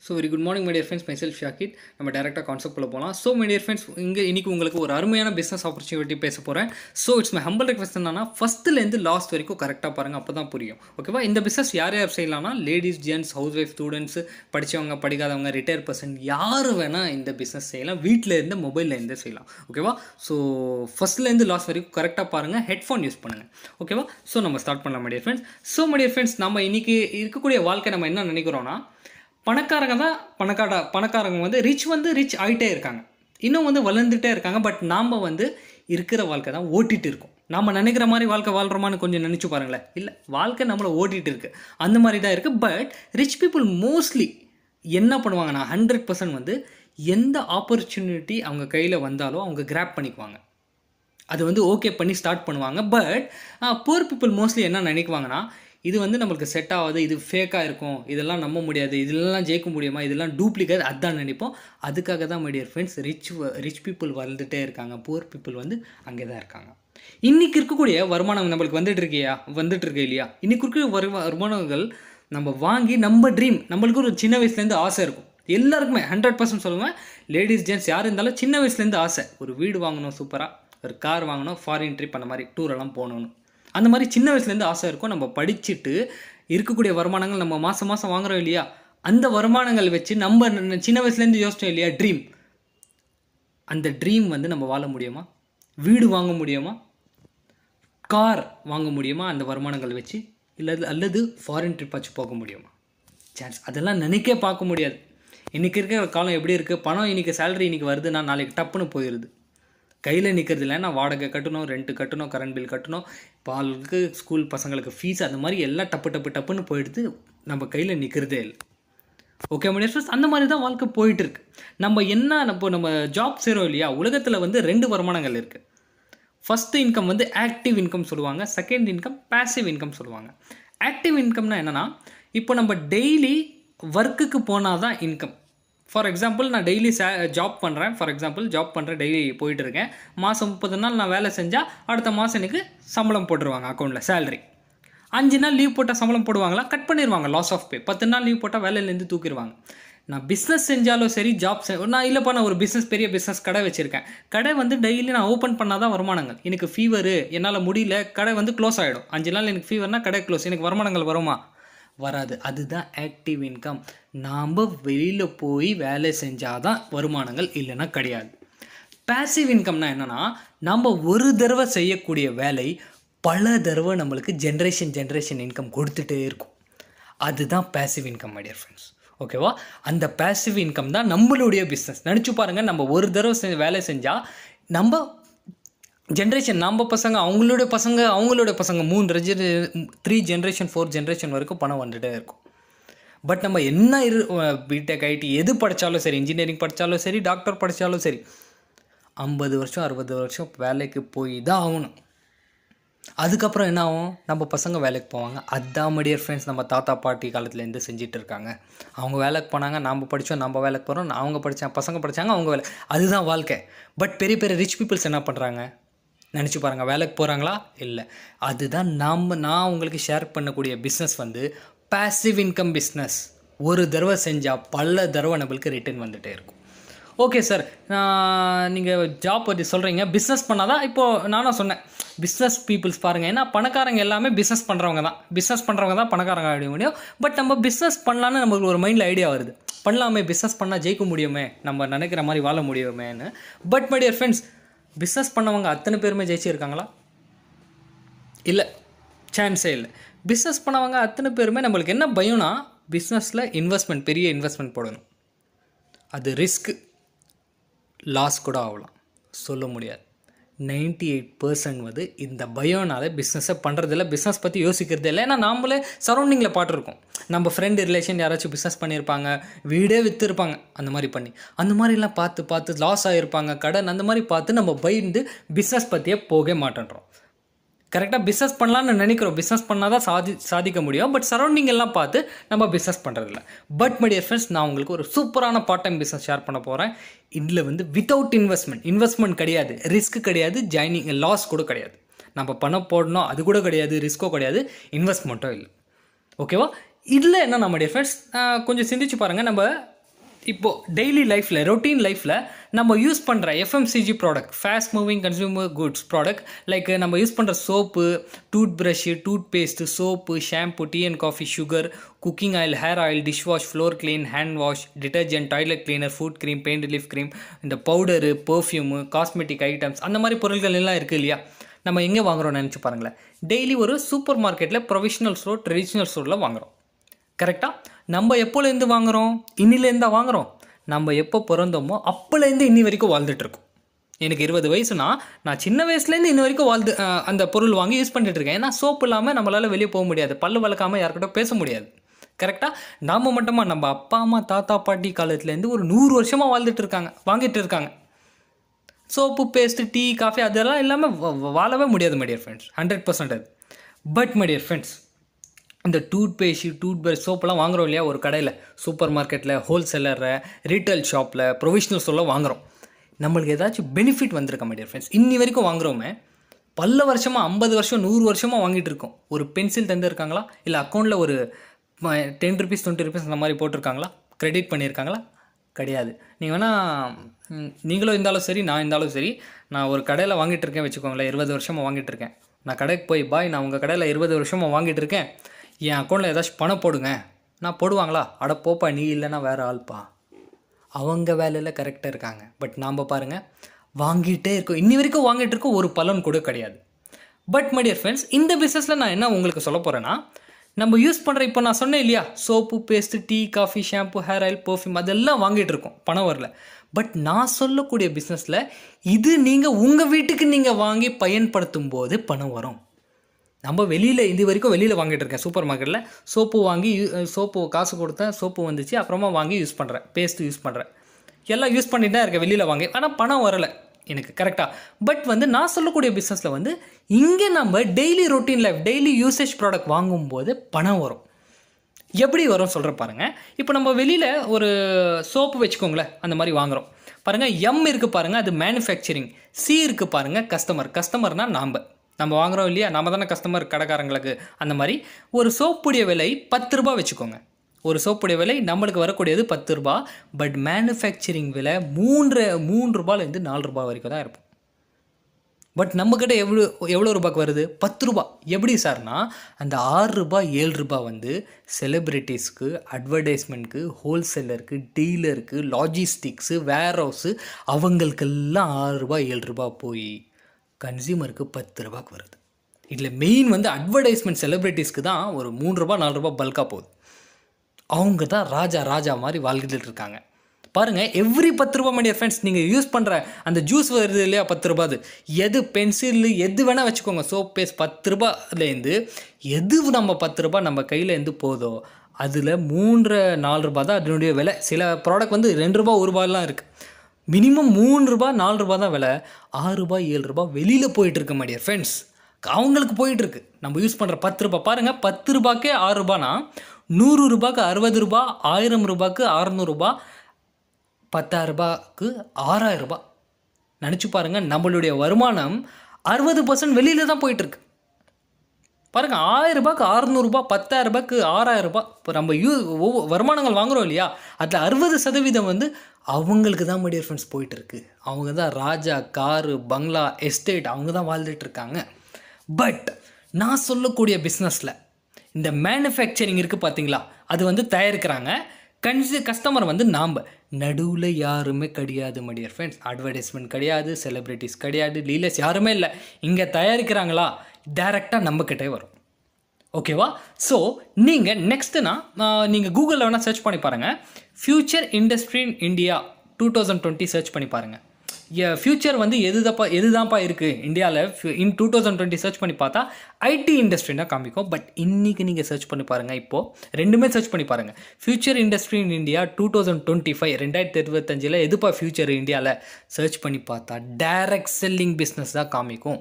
So very good morning my dear friends, myself Shakid. நம்ம டைரக்டா concept குள்ள போலாம். So my dear friends, இன்னைக்கு உங்களுக்கு ஒரு அருமையான பிசினஸ் ஆப்பர்ச்சுனிட்டி பேச போறேன். So it's my humble request என்னன்னா ஃபர்ஸ்ட்ல இருந்து லாஸ்ட் வரைக்கும் கரெக்ட்டா பாருங்க, அப்பதான் புரியும். ஓகேவா? இந்த பிசினஸ் யார் யார் செய்யலாம்னா ladies, gents, housewife, students, படிச்சவங்க, படிக்காதவங்க, ரிட்டையர் பர்சன் யார் வேணா இந்த பிசினஸ் செய்யலாம். வீட்ல இருந்து மொபைல்ல இருந்து செய்யலாம். ஓகேவா? So ஃபர்ஸ்ட்ல இருந்து லாஸ்ட் வரைக்கும் கரெக்ட்டா பாருங்க, ஹெட்ஃபோன் யூஸ் பண்ணுங்க. ஓகேவா? So நம்ம ஸ்டார்ட் பண்ணலாம் my dear friends. So my dear friends, நம்ம இன்னைக்கு இருக்கக்கூடிய வாழ்க்கை நம்ம என்ன நினைக்கிறோம்னா பணக்காரங்க வந்து ரிச் ஆகிட்டே இருக்காங்க, இன்னும் வந்து வளர்ந்துட்டே இருக்காங்க. பட் நாம் வந்து இருக்கிற வாழ்க்கை தான் ஓட்டிகிட்டு இருக்கோம். நாம் நினைக்கிற மாதிரி வாழ்க்கை வாழ்கிறோமான்னு கொஞ்சம் நினச்சி பாருங்களேன். இல்லை, வாழ்க்கை நம்மளை ஓட்டிகிட்டு இருக்கு, அந்த மாதிரி தான் இருக்குது. பட் ரிச் பீப்புள் மோஸ்ட்லி என்ன பண்ணுவாங்கன்னா 100% வந்து எந்த ஆப்பர்ச்சுனிட்டி அவங்க கையில் வந்தாலும் அவங்க கிராப் பண்ணிக்குவாங்க, அது வந்து ஓகே பண்ணி ஸ்டார்ட் பண்ணுவாங்க. பட் புவர் பீப்புள் மோஸ்ட்லி என்ன நினைக்குவாங்கன்னா, இது வந்து நம்மளுக்கு செட் ஆகாது, இது ஃபேக்காக இருக்கும், இதெல்லாம் நம்ப முடியாது, இதெல்லாம் ஜெயிக்க முடியுமா, இதெல்லாம் டூப்ளிகேட், அதுதான் நினைப்போம். அதுக்காக தான் my dear friends rich people வளர்ந்துட்டே இருக்காங்க, புவர் பீப்புள் வந்து அங்கே தான் இருக்காங்க. இன்றைக்கி இருக்கக்கூடிய வருமானம் நம்மளுக்கு வந்துட்டு இருக்கு இல்லையா? இன்றைக்கி இருக்கிற வருமானங்கள் நம்ம வாங்கி நம்மளுக்கு ஒரு சின்ன வயசுலேருந்து ஆசை இருக்கும். எல்லாருக்குமே 100% சொல்லுவேன், லேடிஸ் ஜென்ட்ஸ் யார் இருந்தாலும் சின்ன வயசுலேருந்து ஆசை, ஒரு வீடு வாங்கணும், சூப்பராக ஒரு கார் வாங்கணும், ஃபாரின் ட்ரிப் அந்த மாதிரி டூரெல்லாம் போகணுன்னு, அந்த மாதிரி சின்ன வயசுலேருந்து ஆசை இருக்கும். நம்ம படிச்சுட்டு இருக்கக்கூடிய வருமானங்கள் நம்ம மாதம் வாங்குகிறோம் இல்லையா, அந்த வருமானங்கள் வச்சு நம்ம சின்ன வயசுலேருந்து யோசிச்சோம் இல்லையா, அந்த ட்ரீம் வந்து நம்ம வாழ முடியுமா? வீடு வாங்க முடியுமா? கார் வாங்க முடியுமா அந்த வருமானங்கள் வச்சு? அல்லது ஃபாரின் ட்ரிப் வச்சு போக முடியுமா? சான்ஸ் அதெல்லாம் நினைக்கே பார்க்க முடியாது. இன்றைக்கி இருக்கிற காலம் எப்படி இருக்குது? பணம் இன்றைக்கி சேலரி இன்றைக்கி வருதுன்னா நாளைக்கு டப்புன்னு போயிடுது, கையில் நிற்கிறது இல்லை. நான் வாடகை கட்டணும், ரெண்ட்டு கட்டணும், கரண்ட் பில் கட்டணும், பாலுக்கு, ஸ்கூல் பசங்களுக்கு ஃபீஸ், அந்த மாதிரி எல்லாம் டப்புன்னு போயிடுது, நம்ம கையில் நிற்கிறதே இல்லை. ஓகே மை டியர் ஃப்ரெண்ட்ஸ், அந்த மாதிரி தான் வாழ்க்கை போயிட்டுருக்கு. நம்ம ஜாப் செய்கிறோம் இல்லையா, உலகத்தில் வந்து 2 வருமானங்கள் இருக்குது. ஃபஸ்ட்டு இன்கம் வந்து ஆக்டிவ் இன்கம் சொல்லுவாங்க, செகண்ட் இன்கம் பேசிவ் இன்கம் சொல்லுவாங்க. ஆக்டிவ் இன்கம்னா என்னென்னா, இப்போ நம்ம டெய்லி ஒர்க்குக்கு போனால் தான் இன்கம். ஃபார் எக்ஸாம்பிள், நான் டெய்லி ஜாப் பண்ணுறேன், டெய்லி போயிட்டு இருக்கேன். மாதம் 30 நாள் நான் வேலை செஞ்சால் அடுத்த மாதம் எனக்கு சம்பளம் போட்டுருவாங்க அக்கௌண்ட்டில், சேலரி. 5 நாள் லீவ் போட்டால் சம்பளம் போடுவாங்களா? கட் பண்ணிடுவாங்க, லாஸ் ஆஃப் பே. 10 நாள் லீவ் போட்டால் வேலையிலேருந்து தூக்கிடுவாங்க. நான் பிஸ்னஸ் செஞ்சாலும் சரி, நான் ஒரு பெரிய பிஸ்னஸ் கடை வச்சுருக்கேன். கடை வந்து டெய்லி நான் ஓப்பன் பண்ணால் தான் வருமானங்கள். எனக்கு ஃபீவரு, என்னால் முடியல, கடை வந்து க்ளோஸ் ஆகிடும். 5 நாள் எனக்கு ஃபீவர்னா கடை க்ளோஸ், எனக்கு வருமானங்கள் வருமா? வராது. அதுதான் ஆக்டிவ் இன்கம். நாம் வெளியில் போய் வேலை செஞ்சால் தான் வருமானங்கள், இல்லைன்னா கிடையாது. பேசிவ் இன்கம்னா என்னென்னா, நம்ம ஒரு தடவை செய்யக்கூடிய வேலை பல தடவை நம்மளுக்கு ஜென்ரேஷன் இன்கம் கொடுத்துட்டே இருக்கும். அதுதான் passive income my dear friends. ஓகேவா? அந்த பேசிவ் இன்கம் தான் நம்மளுடைய பிஸ்னஸ். நினச்சி பாருங்கள், நம்ம ஒரு தடவை வேலை செஞ்சால் நம்ம ஜென்ரேஷன், நம்ம பசங்க, அவங்களோட பசங்க 3 ஜென்ரேஷன் 4 ஜென்ரேஷன் வரைக்கும் பணம் வந்துகிட்டே இருக்கும். பட் நம்ம என்ன பிடெக், ஐடி எது படித்தாலும் சரி, இன்ஜினியரிங் படித்தாலும் சரி, டாக்டர் படித்தாலும் சரி, 50 வருஷம் 60 வருஷம் வேலைக்கு போய் தான் ஆகணும். அதுக்கப்புறம் என்ன ஆகும்? நம்ம பசங்க வேலைக்கு போவாங்க. அதுதான் மை டியர் ஃப்ரெண்ட்ஸ் நம்ம தாத்தா பாட்டி காலத்துலேருந்து செஞ்சுட்டு இருக்காங்க. அவங்க வேலைக்கு போனாங்க, நம்ம படித்தோம், நம்ம வேலைக்கு போகிறோம், அவங்க பசங்க படித்தாங்க, அவங்க வேலை. அதுதான் வாழ்க்கை. பட் பெரிய ரிச் பீப்புள்ஸ் என்ன பண்ணுறாங்க? நினச்சி பாருங்கள், வேலைக்கு போகிறாங்களா? இல்லை. அதுதான் நான் உங்களுக்கு ஷேர் பண்ணக்கூடிய பிஸ்னஸ் வந்து பேசிவ் இன்கம் பிஸ்னஸ். ஒரு தடவை செஞ்சால் பல தடவை நம்மளுக்கு ரிட்டர்ன் வந்துகிட்டே இருக்கும். ஓகே சார், நீங்கள் ஜாப் பற்றி சொல்கிறீங்க, பிஸ்னஸ் பண்ணால் தான். இப்போது நானும் சொன்னேன், பிஸ்னஸ் பீப்புள்ஸ் பாருங்கள், ஏன்னா பணக்காரங்க எல்லாமே பிஸ்னஸ் பண்ணுறவங்க தான் பணக்காரங்க ஆகிட முடியும். பட் நம்ம பிஸ்னஸ் பண்ணலான்னு நம்மளுக்கு ஒரு மைண்டில் ஐடியா வருது, பண்ணலாமே, பிஸ்னஸ் பண்ணால் ஜெயிக்க முடியுமே, நம்ம நினைக்கிற மாதிரி வாழ முடியுமேன்னு. But my dear friends, business பண்ணவங்க அத்தனை பேருமே ஜெயிச்சிருக்காங்களா? இல்லை, சான்ஸே இல்லை. பிஸ்னஸ் பண்ணவங்க அத்தனை பேருமே, நம்மளுக்கு என்ன பயம்னா, பிஸ்னஸில் பெரிய இன்வெஸ்ட்மெண்ட் போடணும். அது ரிஸ்க்கு, லாஸ் கூட ஆகலாம், சொல்ல முடியாது. 98% வந்து இந்த பயம்னால பிஸ்னஸை பண்ணுறதில்ல, பிஸ்னஸ் பற்றி யோசிக்கிறதே இல்லை. ஏன்னா நாமளே சரௌண்டிங்கில் பார்த்துருக்கோம், நம்ம ஃப்ரெண்டு ரிலேஷன் யாராச்சும் பிஸ்னஸ் பண்ணியிருப்பாங்க, வீடே விற்றுருப்பாங்க, அந்த மாதிரிலாம் பார்த்து லாஸ் ஆகிருப்பாங்க, கடன், அந்த மாதிரி பார்த்து நம்ம பயந்து பிஸ்னஸ் பற்றியே போக மாட்டேன்றோம். கரெக்டாக பிஸ்னஸ் பண்ணலான்னு நினைக்கிறோம், பிஸ்னஸ் பண்ணால் தான் சாதிக்க முடியும். பட் சரௌண்டிங் எல்லாம் பார்த்து நம்ம பிஸ்னஸ் பண்ணுறதில்ல. பட் மை டியர் ஃப்ரெண்ட்ஸ், நான் உங்களுக்கு ஒரு சூப்பரான பார்ட் டைம் பிஸ்னஸ் ஷேர் பண்ண போகிறேன். இதில் வந்து வித்தவுட் இன்வெஸ்ட்மெண்ட் கிடையாது, ரிஸ்க் கிடையாது, லாஸ் கூட கிடையாது. நம்ம பணம் போடணும் அது கூட கிடையாது, ரிஸ்க்கோ கிடையாது, இன்வெஸ்ட்மெண்ட்டோ இல்லை. ஓகேவா? இதில் என்ன நம்ம டியர் ஃப்ரெண்ட்ஸ், கொஞ்சம் சிந்திச்சு பாருங்கள். நம்ம இப்போது டெய்லி லைஃப்பில் ரொட்டீன் லைஃப்பில் நம்ம யூஸ் பண்ணுற FMCG product, fast moving consumer goods product, like நம்ம யூஸ் பண்ணுற soap, tooth brush, tooth paste, soap, shampoo, tea and coffee, sugar, cooking oil, hair oil, dish wash, floor clean, hand wash, detergent, toilet cleaner, food cream, pain relief cream, இந்த powder, perfume, cosmetic items, அந்த மாதிரி பொருட்கள் எல்லாம் இருக்குது இல்லையா? நம்ம எங்கே வாங்குகிறோம்னு நினச்சி பாருங்களேன். டெய்லி ஒரு சூப்பர் மார்க்கெட்டில் ப்ரொஃபஷனல் ஸ்டோர், ட்ரெடிஷ்னல் ஸ்டோரில் வாங்குகிறோம். கரெக்டாக? நம்ம எப்போலேருந்து வாங்குகிறோம்? இன்னிலேருந்து தான் வாங்குகிறோம். நம்ம எப்போ பிறந்தோமோ அப்போலேருந்து இன்னி வரைக்கும் வாழ்ந்துட்டுருக்கோம். எனக்கு 20 வயசுனா நான் சின்ன வயசுலேருந்து இன்ன வரைக்கும் அந்த பொருள் வாங்கி யூஸ் பண்ணிட்டுருக்கேன். ஏன்னா சோப்பு இல்லாமல் நம்மளால் வெளியே போக முடியாது, பல்லு வளர்க்காமல் யார்கிட்ட பேச முடியாது. கரெக்டாக? நாம் மட்டுமா, நம்ம அப்பா அம்மா தாத்தா பாட்டி காலத்துலேருந்து ஒரு 100 வருஷமாக வாங்கிட்டு இருக்காங்க. சோப்பு, பேஸ்ட்டு, டீ, காஃபி அதெல்லாம் இல்லாமல் வாழவே முடியாது மை டியர் ஃப்ரெண்ட்ஸ், 100% அது. பட் மை டியர் ஃப்ரெண்ட்ஸ், இந்த டூத் பேஸ்ட்டு, டூத் ப்ரஷ், சோப்பெல்லாம் வாங்குகிறோம் இல்லையா? ஒரு கடையில், சூப்பர் மார்க்கெட்டில், ஹோல்சேலரில், ரீட்டைல் ஷாப்பில், ப்ரொஃபஷனல் ஸ்டோரில் வாங்குகிறோம். நம்மளுக்கு ஏதாச்சும் பெனிஃபிட் வந்திருக்க மை டியர் ஃப்ரெண்ட்ஸ்? இன்னி வரைக்கும் வாங்குகிறோமே, பல வருஷமாக, 50 வருஷம், 100 வருஷமாக வாங்கிட்டு இருக்கோம். ஒரு பென்சில் தந்துருக்காங்களா? இல்லை அக்கௌண்ட்டில் ஒரு 10 ருபீஸ் 20 ருபீஸ் அந்த மாதிரி போட்டிருக்காங்களா? கிரெடிட் பண்ணியிருக்காங்களா? கிடையாது. நீங்கள் வேணால் நீங்களும் இருந்தாலும் சரி, நான் இருந்தாலும் சரி, நான் ஒரு கடையில் வாங்கிட்டு இருக்கேன் வச்சுக்கோங்களேன், 20 வருஷமாக வாங்கிட்டு இருக்கேன். நான் கடைக்கு போய், பாய் நான் உங்கள் கடையில் 20 வருஷமாக வாங்கிட்டு இருக்கேன், என் அக்கௌண்ட்டில் ஏதாச்சும் பணம் போடுங்க, நான் போடுவாங்களா? அட போப்பா, நீ இல்லைன்னா வேறு ஆள்ப்பா. அவங்க வேலையில் கரெக்டாக இருக்காங்க. பட் நாம் பாருங்கள், வாங்கிட்டே இருக்கோம், இன்னி வரைக்கும் வாங்கிட்டு இருக்கோம், ஒரு பலன் கூட கிடையாது. பட் மை டியர் ஃப்ரெண்ட்ஸ், இந்த பிஸ்னஸில் நான் என்ன உங்களுக்கு சொல்ல போகிறேன்னா, நம்ம யூஸ் பண்ணுற, இப்போ நான் சொன்னேன் இல்லையா, soap, paste, tea, coffee, shampoo, hair oil, perfume, அதெல்லாம் வாங்கிட்டு இருக்கோம், பணம் வரல. பட் நான் சொல்லக்கூடிய பிஸ்னஸில் இது நீங்கள் உங்கள் வீட்டுக்கு நீங்கள் வாங்கி பயன்படுத்தும் போது பணம் வரும். நம்ம வெளியில் இது வரைக்கும் வெளியில் வாங்கிட்டு இருக்கேன், சூப்பர் மார்க்கெட்டில் சோப்பு வாங்கி, சோப்பு காசு கொடுத்தேன், சோப்பு வந்துச்சு, அப்புறமா வாங்கி யூஸ் பண்ணுறேன், பேஸ்ட்டு யூஸ் பண்ணுறேன், எல்லாம் யூஸ் பண்ணிட்டு தான் இருக்கேன் வெளியில் வாங்கி, ஆனால் பணம் வரலை எனக்கு. கரெக்டாக? பட் நான் சொல்லக்கூடிய பிஸ்னஸில் இங்கே நம்ம daily routine life, daily usage product வாங்கும்போது பணம் வரும். எப்படி வரும் சொல்கிற பாருங்கள். இப்போ நம்ம வெளியில் ஒரு சோப்பு வச்சுக்கோங்களேன், அந்த மாதிரி வாங்குகிறோம் பாருங்கள். எம் இருக்குது பாருங்கள், அது மேனுஃபேக்சரிங். சி இருக்குது பாருங்கள், கஸ்டமர்னால் நம்ம வாங்குகிறோம் இல்லையா, நம்ம தானே கஸ்டமர் கடைக்காரங்களுக்கு. அந்த மாதிரி ஒரு சோப்புடைய விலை 10 ரூபா வச்சுக்கோங்க. ஒரு சோப்புடைய விலை நம்மளுக்கு வரக்கூடியது 10 ரூபா. பட் மேனுஃபேக்சரிங் விலை 3 ரூபாயிலேருந்து 4 ரூபா வரைக்கும் தான் இருக்கும். பட் நம்மக்கிட்ட எவ்வளோ ரூபாய்க்கு வருது? 10 ரூபா. எப்படி சார்னா, அந்த 6 ரூபா 7 ரூபா செலிப்ரிட்டிஸ்க்கு, அட்வர்டைஸ்மெண்ட்க்கு, ஹோல்சேலருக்கு, டீலருக்கு, லாஜிஸ்டிக்ஸு, வேர் ஹவுஸு, அவங்களுக்கெல்லாம் 6 ரூபா 7 ரூபா போய் கன்சியூமருக்கு 10 ரூபாய்க்கு வருது. இதில் மெயின் அட்வர்டைஸ்மெண்ட் செலிப்ரிட்டிஸ்க்கு தான் ஒரு 3 ரூபா 4 ரூபா பல்காக போகுது. அவங்க தான் ராஜா மாதிரி வாழ்ந்துட்டு இருக்காங்க பாருங்கள். எவ்ரி 10 ரூபா மை டியர் ஃப்ரெண்ட்ஸ், நீங்கள் யூஸ் பண்ணுற அந்த ஜூஸ் வருது இல்லையா 10 ரூபா, எது பென்சில் எது வேணால் வச்சுக்கோங்க, சோப் பேஸ்ட் 10 ரூபாலேருந்து எது நம்ம 10 ரூபா நம்ம கையிலேருந்து போதோ அதில் 3-4 ரூபா தான் அதனுடைய விலை. சில ப்ராடக்ட் 2 ரூபா 1 ரூபாயெலாம் இருக்குது. மினிமம் 3 ரூபா 4 ரூபா தான் விலை. 6 ரூபா 7 ரூபா வெளியில் போயிட்டுருக்கு மை டியர் ஃப்ரெண்ட்ஸ், அவங்களுக்கு போயிட்டுருக்கு. நம்ம யூஸ் பண்ணுற 10 ரூபா பாருங்கள், 10 ரூபாய்க்கே 6 ரூபானா 100 ரூபாய்க்கு 60 ரூபா, 1000 ரூபாய்க்கு 600 ரூபா, 10,000 ரூபாய்க்கு 6000 ரூபா. நினச்சி பாருங்கள், நம்மளுடைய வருமானம் 60% வெளியில் தான் போயிட்டுருக்கு பாருங்கள். 1000 ரூபாய்க்கு 600 ரூபா, 10,000 ரூபாய்க்கு 6000 ரூபா. இப்போ நம்ம வருமானங்கள் வாங்குகிறோம் இல்லையா, அதில் 60% அவங்களுக்கு தான் மை டியர் ஃப்ரெண்ட்ஸ் போயிட்டுருக்கு. அவங்க தான் ராஜா, காரு, பங்களா, எஸ்டேட், அவங்க தான் வாழ்ந்துட்டு இருக்காங்க. பட் நான் சொல்லக்கூடிய பிஸ்னஸில் இந்த மேனுஃபேக்சரிங் இருக்குது பார்த்தீங்களா, அது தயாரிக்கிறாங்க. கஸ்டமர் நாம் நடுவில் யாருமே கிடையாது மை டியர் ஃப்ரெண்ட்ஸ். அட்வர்டைஸ்மெண்ட் கிடையாது, செலிப்ரிட்டிஸ் கிடையாது, லீலர்ஸ் யாருமே இல்லை. இங்கே தயாரிக்கிறாங்களா, டைரெக்டாக நம்மக்கிட்டே வரும். ஓகேவா? ஸோ நீங்கள் நெக்ஸ்ட்டுனா நீங்கள் கூகுளில் வேணால் சர்ச் பண்ணி பாருங்கள், future industry in India 2020 search பண்ணி பாருங்கள். ஃப்யூச்சர் எதுதான்ப்பா இருக்குது இந்தியாவில் இன் 2020 சர்ச் பண்ணி பார்த்தா ஐடி இண்டஸ்ட்ரினா காமிக்கும். பட் இன்றைக்கி நீங்கள் சர்ச் பண்ணி பாருங்கள், இப்போது ரெண்டுமே சர்ச் பண்ணி பாருங்கள். ஃப்யூச்சர் இண்டஸ்ட்ரி இன் இந்தியா 2025 2025 எதுப்பா ஃப்யூச்சர் இந்தியாவில் சர்ச் பண்ணி பார்த்தா டைரக்ட் செல்லிங் பிஸ்னஸ் தான் காமிக்கும்.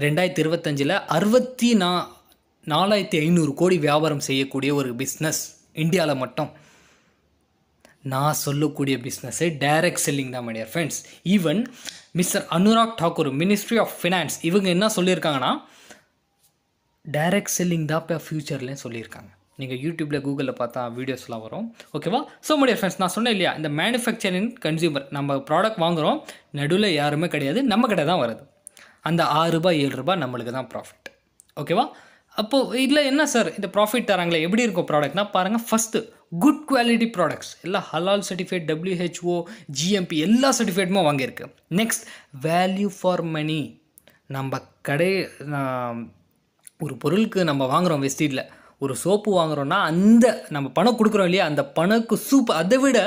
2025 64,500 கோடி வியாபாரம் செய்யக்கூடிய ஒரு பிஸ்னஸ் இந்தியாவில் மட்டும். நான் சொல்லக்கூடிய பிஸ்னஸே டைரக்ட் செல்லிங் தான் my dear friends. Even mister Anurag Thakur, ministry of finance, இவங்க என்ன சொல்லியிருக்காங்கன்னா டைரக்ட் செல்லிங் தான் இப்போ ஃப்யூச்சர்லேயும் சொல்லியிருக்காங்க. நீங்கள் யூடியூப்பில் கூகுளில் பார்த்தா வீடியோஸ்லாம் வரும். ஓகேவா? ஸோ முடிய ஃப்ரெண்ட்ஸ், நான் சொன்னேன் இல்லையா, இந்த மேனுஃபேக்சரிங் கன்சியூமர் நம்ம ப்ராடக்ட் வாங்குகிறோம், நடுவில் யாருமே கிடையாது, நம்ம கடை தான் வருது. அந்த ₹6 ₹7 நம்மளுக்கு தான் ப்ராஃபிட். ஓகேவா? அப்போது இதில் என்ன சார் இந்த ப்ராஃபிட் தராங்களே, எப்படி இருக்கும் ப்ராடக்ட்னா பாருங்கள். ஃபஸ்ட்டு குட் குவாலிட்டி ப்ராடக்ட்ஸ் எல்லாம் ஹலால் சர்டிஃபிகேட், WHO, GMP எல்லா சர்டிஃபிகேட்டுமே வாங்கியிருக்கு. Next value for money. நம்ம கடை ஒரு பொருளுக்கு நம்ம வாங்குகிறோம், வெஸ்டீடில் ஒரு சோப்பு வாங்குகிறோன்னா அந்த நம்ம பணம் கொடுக்குறோம் இல்லையா, அந்த பணக்கு அதை விட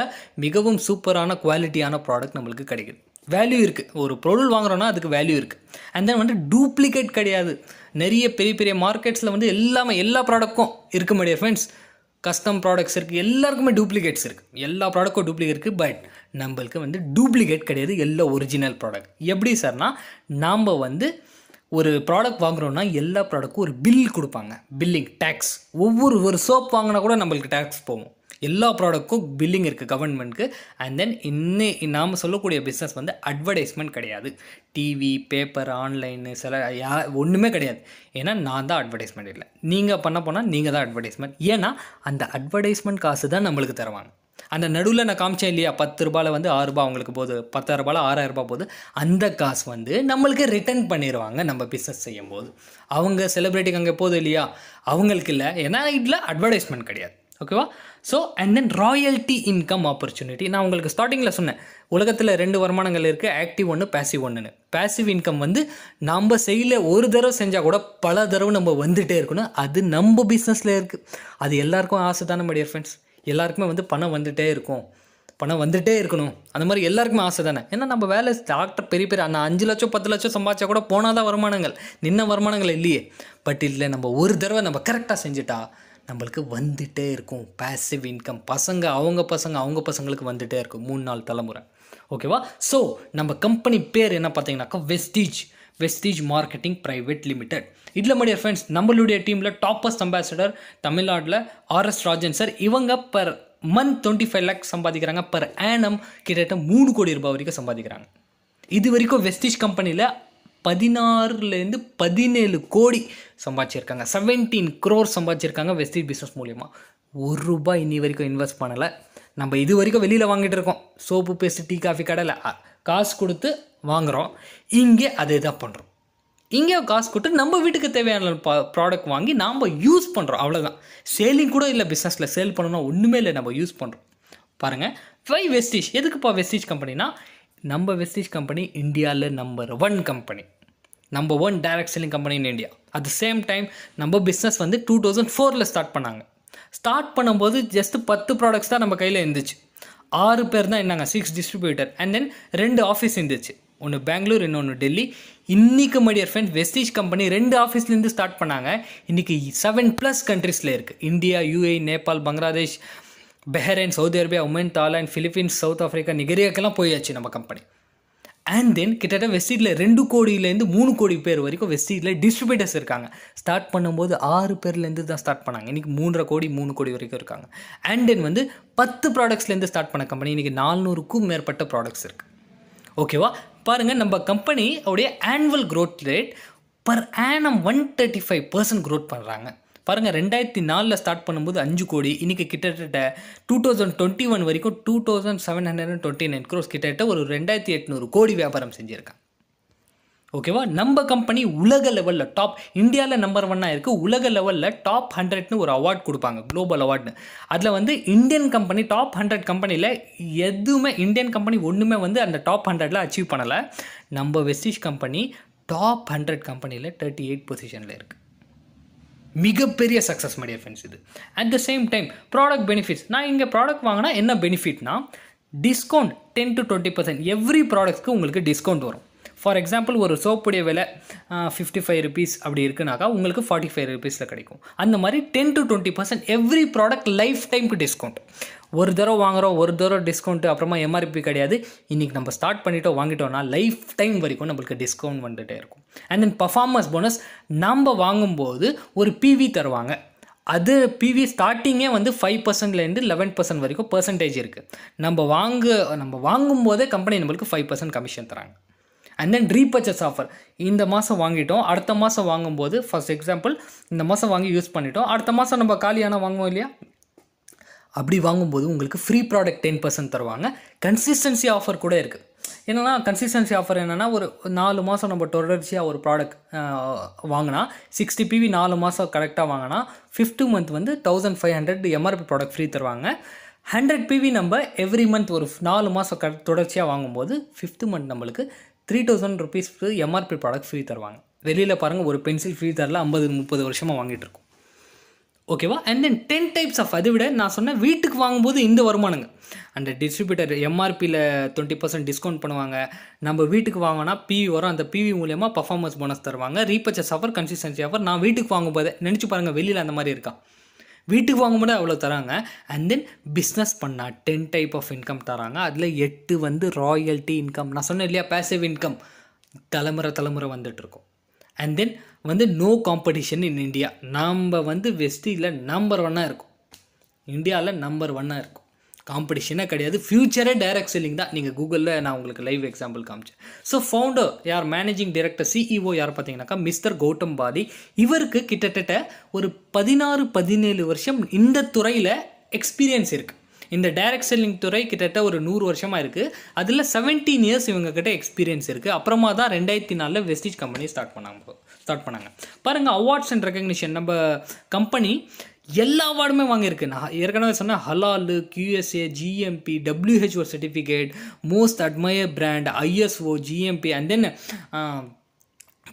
மிகவும் சூப்பரான குவாலிட்டியான ப்ராடக்ட் நம்மளுக்கு கிடைக்குது. வேல்யூ இருக்குது. ஒரு பொருள் வாங்குகிறோன்னா அதுக்கு வேல்யூ இருக்குது. அண்ட் தென் வந்து டூப்ளிகேட் கிடையாது. நிறைய பெரிய பெரிய மார்க்கெட்ஸில் வந்து எல்லா ப்ராடக்ட்டும் இருக்க முடியாது ஃப்ரெண்ட்ஸ். கஸ்டம் ப்ராடக்ட்ஸ் இருக்குது, எல்லாருக்குமே டூப்ளிகேட்ஸ் இருக்குது. எல்லா ப்ராடக்ட்டும் டூப்ளிகேட் இருக்குது. பட் நம்மளுக்கு வந்து டூப்ளிகேட் கிடையாது, எல்லாம் ஒரிஜினல் ப்ராடக்ட். எப்படி சார்னா, நாம் வந்து ஒரு ப்ராடக்ட் வாங்குகிறோன்னா எல்லா ப்ராடக்ட்டும் ஒரு பில் கொடுப்பாங்க, பில்லிங் டேக்ஸ். ஒரு சோப் வாங்கினா கூட நம்மளுக்கு டேக்ஸ் போகும். எல்லா ப்ராடக்ட்க்கும் பில்லிங் இருக்குது கவர்மெண்ட்க்கு. அண்ட் தென் நாம் சொல்லக்கூடிய பிஸ்னஸ் வந்து அட்வர்டைஸ்மெண்ட் கிடையாது. டிவி, பேப்பர், ஆன்லைனு ஒன்றுமே கிடையாது. ஏன்னா நான் தான் அட்வர்டைஸ்மெண்ட் இல்லை. நீங்கள் பண்ண போனால் நீங்கள் தான் அட்வர்டைஸ்மெண்ட். ஏன்னா அந்த அட்வர்டைஸ்மெண்ட் காசு தான் நம்மளுக்கு தருவாங்க. அந்த நடுவில் நான் காமிச்சேன் இல்லையா, ₹10 வந்து ₹6 அவங்களுக்கு போகுது, ₹10,000 ₹6,000 போகுது. அந்த காசு வந்து நம்மளுக்கு ரிட்டர்ன் பண்ணிடுவாங்க நம்ம பிஸ்னஸ் செய்யும் போது. அவங்க செலிப்ரிட்டிக்கு அங்கே போகுது இல்லையா, அவங்களுக்கு இல்லை. ஏன்னா இதில் அட்வர்டைஸ்மெண்ட் கிடையாது. ஓகேவா? So and then royalty income opportunity. நான் உங்களுக்கு ஸ்டார்டிங்கில் சொன்னேன், உலகத்தில் 2 வருமானங்கள் இருக்குது, ஆக்டிவ் ஒன்று, பேசிவ் ஒன்றுன்னு. பேசிவ் இன்கம் வந்து நம்ம செய்யல ஒரு தடவை செஞ்சால் கூட பல தடவை நம்ம வந்துகிட்டே இருக்கணும். அது நம்ம பிஸ்னஸில் இருக்குது. அது எல்லாருக்கும் ஆசை தானே மைடியர் ஃப்ரெண்ட்ஸ். எல்லாருக்குமே வந்து பணம் வந்துகிட்டே இருக்கணும். அந்த மாதிரி எல்லாருக்குமே ஆசை தானே. ஏன்னா நம்ம வேலை டாக்டர் பெரிய நான் 5 லட்சம் 10 லட்சம் சம்பாதிச்சா கூட போனால் தான் வருமானங்கள், நின்ன வருமானங்கள் இல்லையே. பட் இல்லை, நம்ம ஒரு தடவை நம்ம கரெக்டாக செஞ்சுட்டா நம்மளுக்கு வந்துகிட்டே இருக்கும் பேசிவ் இன்கம். அவங்க பசங்களுக்கு வந்துகிட்டே இருக்கும் 3-4 தலைமுறை. ஓகேவா? ஸோ நம்ம கம்பெனி பேர் என்ன பார்த்தீங்கன்னாக்கா வெஸ்டீஜ் மார்க்கெட்டிங் பிரைவேட் லிமிடெட். இதில் மடிய ஃப்ரெண்ட்ஸ், நம்மளுடைய டீமில் டாப்பஸ்ட் அம்பாசிடர் தமிழ்நாட்டில் RS ராஜன் சார். இவங்க பர் மந்த் 25 lakh சம்பாதிக்கிறாங்க. பர் ஆனம் கிட்டத்தட்ட ₹3 கோடி வரைக்கும் சம்பாதிக்கிறாங்க. இது வரைக்கும் வெஸ்டீஜ் கம்பெனியில் 16 17 கோடி சம்பாதிச்சிருக்காங்க. 17 crore சம்பாதிச்சிருக்காங்க வெஸ்டீஜ் பிஸ்னஸ் மூலிமா. ₹1 இன்னி வரைக்கும் இன்வெஸ்ட் பண்ணலை. நம்ம இது வரைக்கும் வெளியில் வாங்கிட்டு இருக்கோம், சோப்பு, பேஸ்ட், டீ, காஃபி கடையில் காசு கொடுத்து வாங்குகிறோம். இங்கே அதே தான் பண்ணுறோம். இங்கே காசு கொடுத்து நம்ம வீட்டுக்கு தேவையான ப்ராடக்ட் வாங்கி நாம் யூஸ் பண்ணுறோம், அவ்வளோதான். சேலிங் கூட இல்லை, பிஸ்னஸில் சேல் பண்ணணும் ஒன்றுமே இல்லை, நம்ம யூஸ் பண்ணுறோம். பாருங்கள், வை வெஸ்டீஜ். எதுக்குப்பா வெஸ்டீஜ் கம்பெனினா, நம்ம வெஸ்டீஜ் கம்பெனி இந்தியாவில் number 1 company, number 1 direct selling company in India. At the same time நம்ம பிஸ்னஸ் வந்து 2004 ஸ்டார்ட் பண்ணாங்க. ஸ்டார்ட் பண்ணும்போது ஜஸ்ட் 10 ப்ராடக்ட்ஸ் தான் நம்ம கையில் இருந்துச்சு. 6 பேர் தான் இருந்தாங்க, 6 டிஸ்ட்ரிபியூட்டர். அண்ட் தென் 2 ஆஃபீஸ் இருந்துச்சு, ஒன்று பெங்களூர், இன்னொன்று டெல்லி. இன்றைக்கி மைடியர் ஃப்ரெண்ட், வெஸ்டீஜ் கம்பெனி 2 ஆஃபீஸ்லேருந்து ஸ்டார்ட் பண்ணாங்க. இன்றைக்கி 7+ கண்ட்ரீஸில் இருக்குது. India, UAE, Nepal, Bangladesh, Bahrain, Saudi Arabia, Oman, Thailand, Philippines, South Africa, நிகரியாக்கெல்லாம் போயாச்சு நம்ம கம்பெனி. அண்ட் தென் கிட்டத்தட்ட வெஸ்டீடில் 2 கோடியிலேருந்து 3 கோடி பேர் வரைக்கும் வெஸ்டீடில் டிஸ்ட்ரிபியூட்டர்ஸ் இருக்காங்க. ஸ்டார்ட் பண்ணும்போது 6 பேர்லேருந்து தான் ஸ்டார்ட் பண்ணாங்க. இன்றைக்கி 3.5 கோடி 3 கோடி வரைக்கும் இருக்காங்க. அண்ட் தென் வந்து 10 ப்ராடக்ட்ஸ்லேருந்து ஸ்டார்ட் பண்ண கம்பெனி இன்றைக்கி 400க்கும் மேற்பட்ட ப்ராடக்ட்ஸ் இருக்குது. ஓகேவா? பாருங்கள், நம்ம கம்பெனி உடைய annual growth rate per annum 135% growth பண்ணுறாங்க. பாருங்கள், 2004 ஸ்டார்ட் பண்ணும்போது 5 கோடி, இன்றைக்கி கிட்டத்தட்ட 2021 வரைக்கும் 2729 crores, கிட்டத்தட்ட ஒரு 2800 கோடி வியாபாரம் செஞ்சுருக்காங்க. ஓகேவா? நம்ம கம்பெனி உலக லெவலில் டாப், இந்தியாவில் நம்பர் 1 இருக்குது. உலக லெவலில் டாப் 100ன்னு ஒரு அவார்ட் கொடுப்பாங்க, குளோபல் அவார்டுன்னு. அதில் வந்து இந்தியன் கம்பெனி டாப் 100 கம்பெனியில் எதுவுமே இந்தியன் கம்பெனி ஒன்றுமே வந்து அந்த டாப் 100ல் அச்சீவ் பண்ணலை. நம்ம வெஸ்டீஜ் கம்பெனி டாப் 100 கம்பெனியில் 38 பொசிஷனில் இருக்குது. மிகப்பெரிய சக்ஸஸ் மைடியர் ஃப்ரெண்ட்ஸ் இது. At the same time product benefits. நான் இங்கே ப்ராடக்ட் வாங்கினா என்ன பெனிஃபிட்னா, டிஸ்கவுண்ட் 10 to 20% எவ்ரி ப்ராடக்ட்ஸ்க்கு உங்களுக்கு டிஸ்கவுண்ட் வரும். ஃபார் எக்ஸாம்பிள், ஒரு சோப்புடைய விலை ₹55 அப்படி இருக்குனாக்கா உங்களுக்கு ₹45 கிடைக்கும். அந்த மாதிரி 10 to 20% எவ்ரி ப்ராடக்ட் லைஃப் டைமுக்கு டிஸ்கவுண்ட். ஒரு தடவை வாங்குகிறோம், ஒரு தடவை டிஸ்கவுண்ட்டு, அப்புறமா MRP கிடையாது. இன்றைக்கி நம்ம ஸ்டார்ட் பண்ணிட்டோம், வாங்கிட்டோம்னா லைஃப் டைம் வரைக்கும் நம்மளுக்கு டிஸ்கவுண்ட் வந்துகிட்டே இருக்கும். அண்ட் தென் பர்ஃபார்மன்ஸ் போனஸ், நம்ம வாங்கும்போது ஒரு PV தருவாங்க. அது PV ஸ்டார்டிங்கே வந்து 5%லேருந்து 11% வரைக்கும் பர்சன்டேஜ் இருக்குது. நம்ம வாங்கும்போதே கம்பெனி நம்மளுக்கு 5% கமிஷன் தராங்க. And then repurchase offer. இந்த மாதம் வாங்கிட்டோம், அடுத்த மாதம் வாங்கும்போது ஃபர்ஸ்ட் எக்ஸாம்பிள் இந்த மாதம் வாங்கி யூஸ் பண்ணிட்டோம், அடுத்த மாதம் நம்ம காலியான வாங்குவோம் இல்லையா, அப்படி வாங்கும்போது உங்களுக்கு ஃப்ரீ ப்ராடக்ட் 10% தருவாங்க. கன்சிஸ்டன்சி ஆஃபர் கூட இருக்குது. என்னென்னா கன்சிஸ்டன்சி ஆஃபர் என்னென்னா, ஒரு 4 மாதம் நம்ம தொடர்ச்சியாக ஒரு ப்ராடக்ட் வாங்கினா 60 PV 4 மாதம் கரெக்டாக வாங்கினா 5th மந்த் வந்து 1500 MRP ப்ராடக்ட் ஃப்ரீ தருவாங்க. 100 PV நம்ம எவ்ரி மந்த் ஒரு 4 மாதம் தொடர்ச்சியாக வாங்கும்போது 5th மந்த் நம்மளுக்கு 3000 rupees MRP ப்ராடக்ட் ஃப்ரீ தருவாங்க. வெளியில் பாருங்கள், ஒரு பென்சில் ஃப்ரீ தரல, 50-30 வருஷமாக வாங்கிட்டு இருக்கோம். ஓகேவா? அண்ட் தென் 10 டைப்ஸ் ஆஃப், அதை விட நான் சொன்னேன் வீட்டுக்கு வாங்கும்போது இந்த வருமானங்க, அந்த டிஸ்ட்ரிபியூட்டர் MRPயில் 20% டிஸ்கவுண்ட் பண்ணுவாங்க. நம்ம வீட்டுக்கு வாங்கினா பிவி வரும், அந்த பிவி மூலியமாக பர்ஃபார்மன்ஸ் போனஸ் தருவாங்க. Repurchase offer, consistency offer. நான் வீட்டுக்கு வாங்கும்போது நினச்சி பாருங்கள், வெளியில் அந்த மாதிரி இருக்கா? வீட்டுக்கு வாங்கும்போது அவ்வளோ தராங்க. அண்ட் தென் பிஸ்னஸ் பண்ணால் 10 டைப் ஆஃப் இன்கம் தராங்க. அதில் 8 வந்து ராயல்ட்டி இன்கம். நான் சொன்னேன் இல்லையா, பேசிவ் இன்கம், தலைமுறை வந்துட்டுருக்கோம். அண்ட் தென் வந்து நோ காம்படிஷன் இன் இந்தியா. நம்ம வந்து வெஸ்டியில் நம்பர் 1 இருக்கும், இந்தியாவில் நம்பர் 1 இருக்கும், காம்படிஷனே கிடையாது. ஃப்யூச்சரே டைரக்ட் செல்லிங் தான். நீங்கள் கூகுளில் நான் உங்களுக்கு லைவ் எக்ஸாம்பிள் காமிச்சேன். ஸோ ஃபவுண்டர் யார், மேனேஜிங் டைரக்டர், CEO யார் பார்த்தீங்கன்னாக்கா மிஸ்டர் கௌதம் பாலி. இவருக்கு கிட்டத்தட்ட ஒரு 16-17 வருஷம் இந்த துறையில் எக்ஸ்பீரியன்ஸ் இருக்குது. இந்த டைரக்ட் செல்லிங் துறை கிட்டத்தட்ட ஒரு 100 வருஷமாக இருக்குது. அதில் 17 இயர்ஸ் இவங்ககிட்ட எக்ஸ்பீரியன்ஸ் இருக்குது. அப்புறமா தான் 2004 வெஸ்டிஜ் கம்பெனி ஸ்டார்ட் பண்ணாங்க. பாருங்கள், அவார்ட்ஸ் அண்ட் ரெகக்னிஷன். நம்ம கம்பெனி எல்லா அவார்டுமே வாங்கியிருக்கு. நான் ஏற்கனவே சொன்னேன், ஹலால், QSA, GMP, WHO certificate, most admire brand, ISO, GMP, and then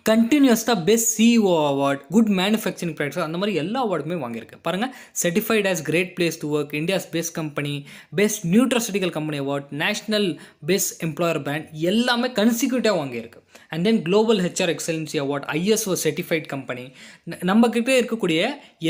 கண்டினியூஸாக best CEO award, good manufacturing practice, அந்த மாதிரி எல்லா அவார்டுமே வாங்கியிருக்கு. பாருங்கள், certified as great place to work, India's best company, best nutraceutical company award, national best employer brand, எல்லாமே கன்சிக்யூட்டிவாக வாங்கியிருக்கு. And then global HR excellency award, ISO certified company. நம்மக்கிட்ட இருக்கக்கூடிய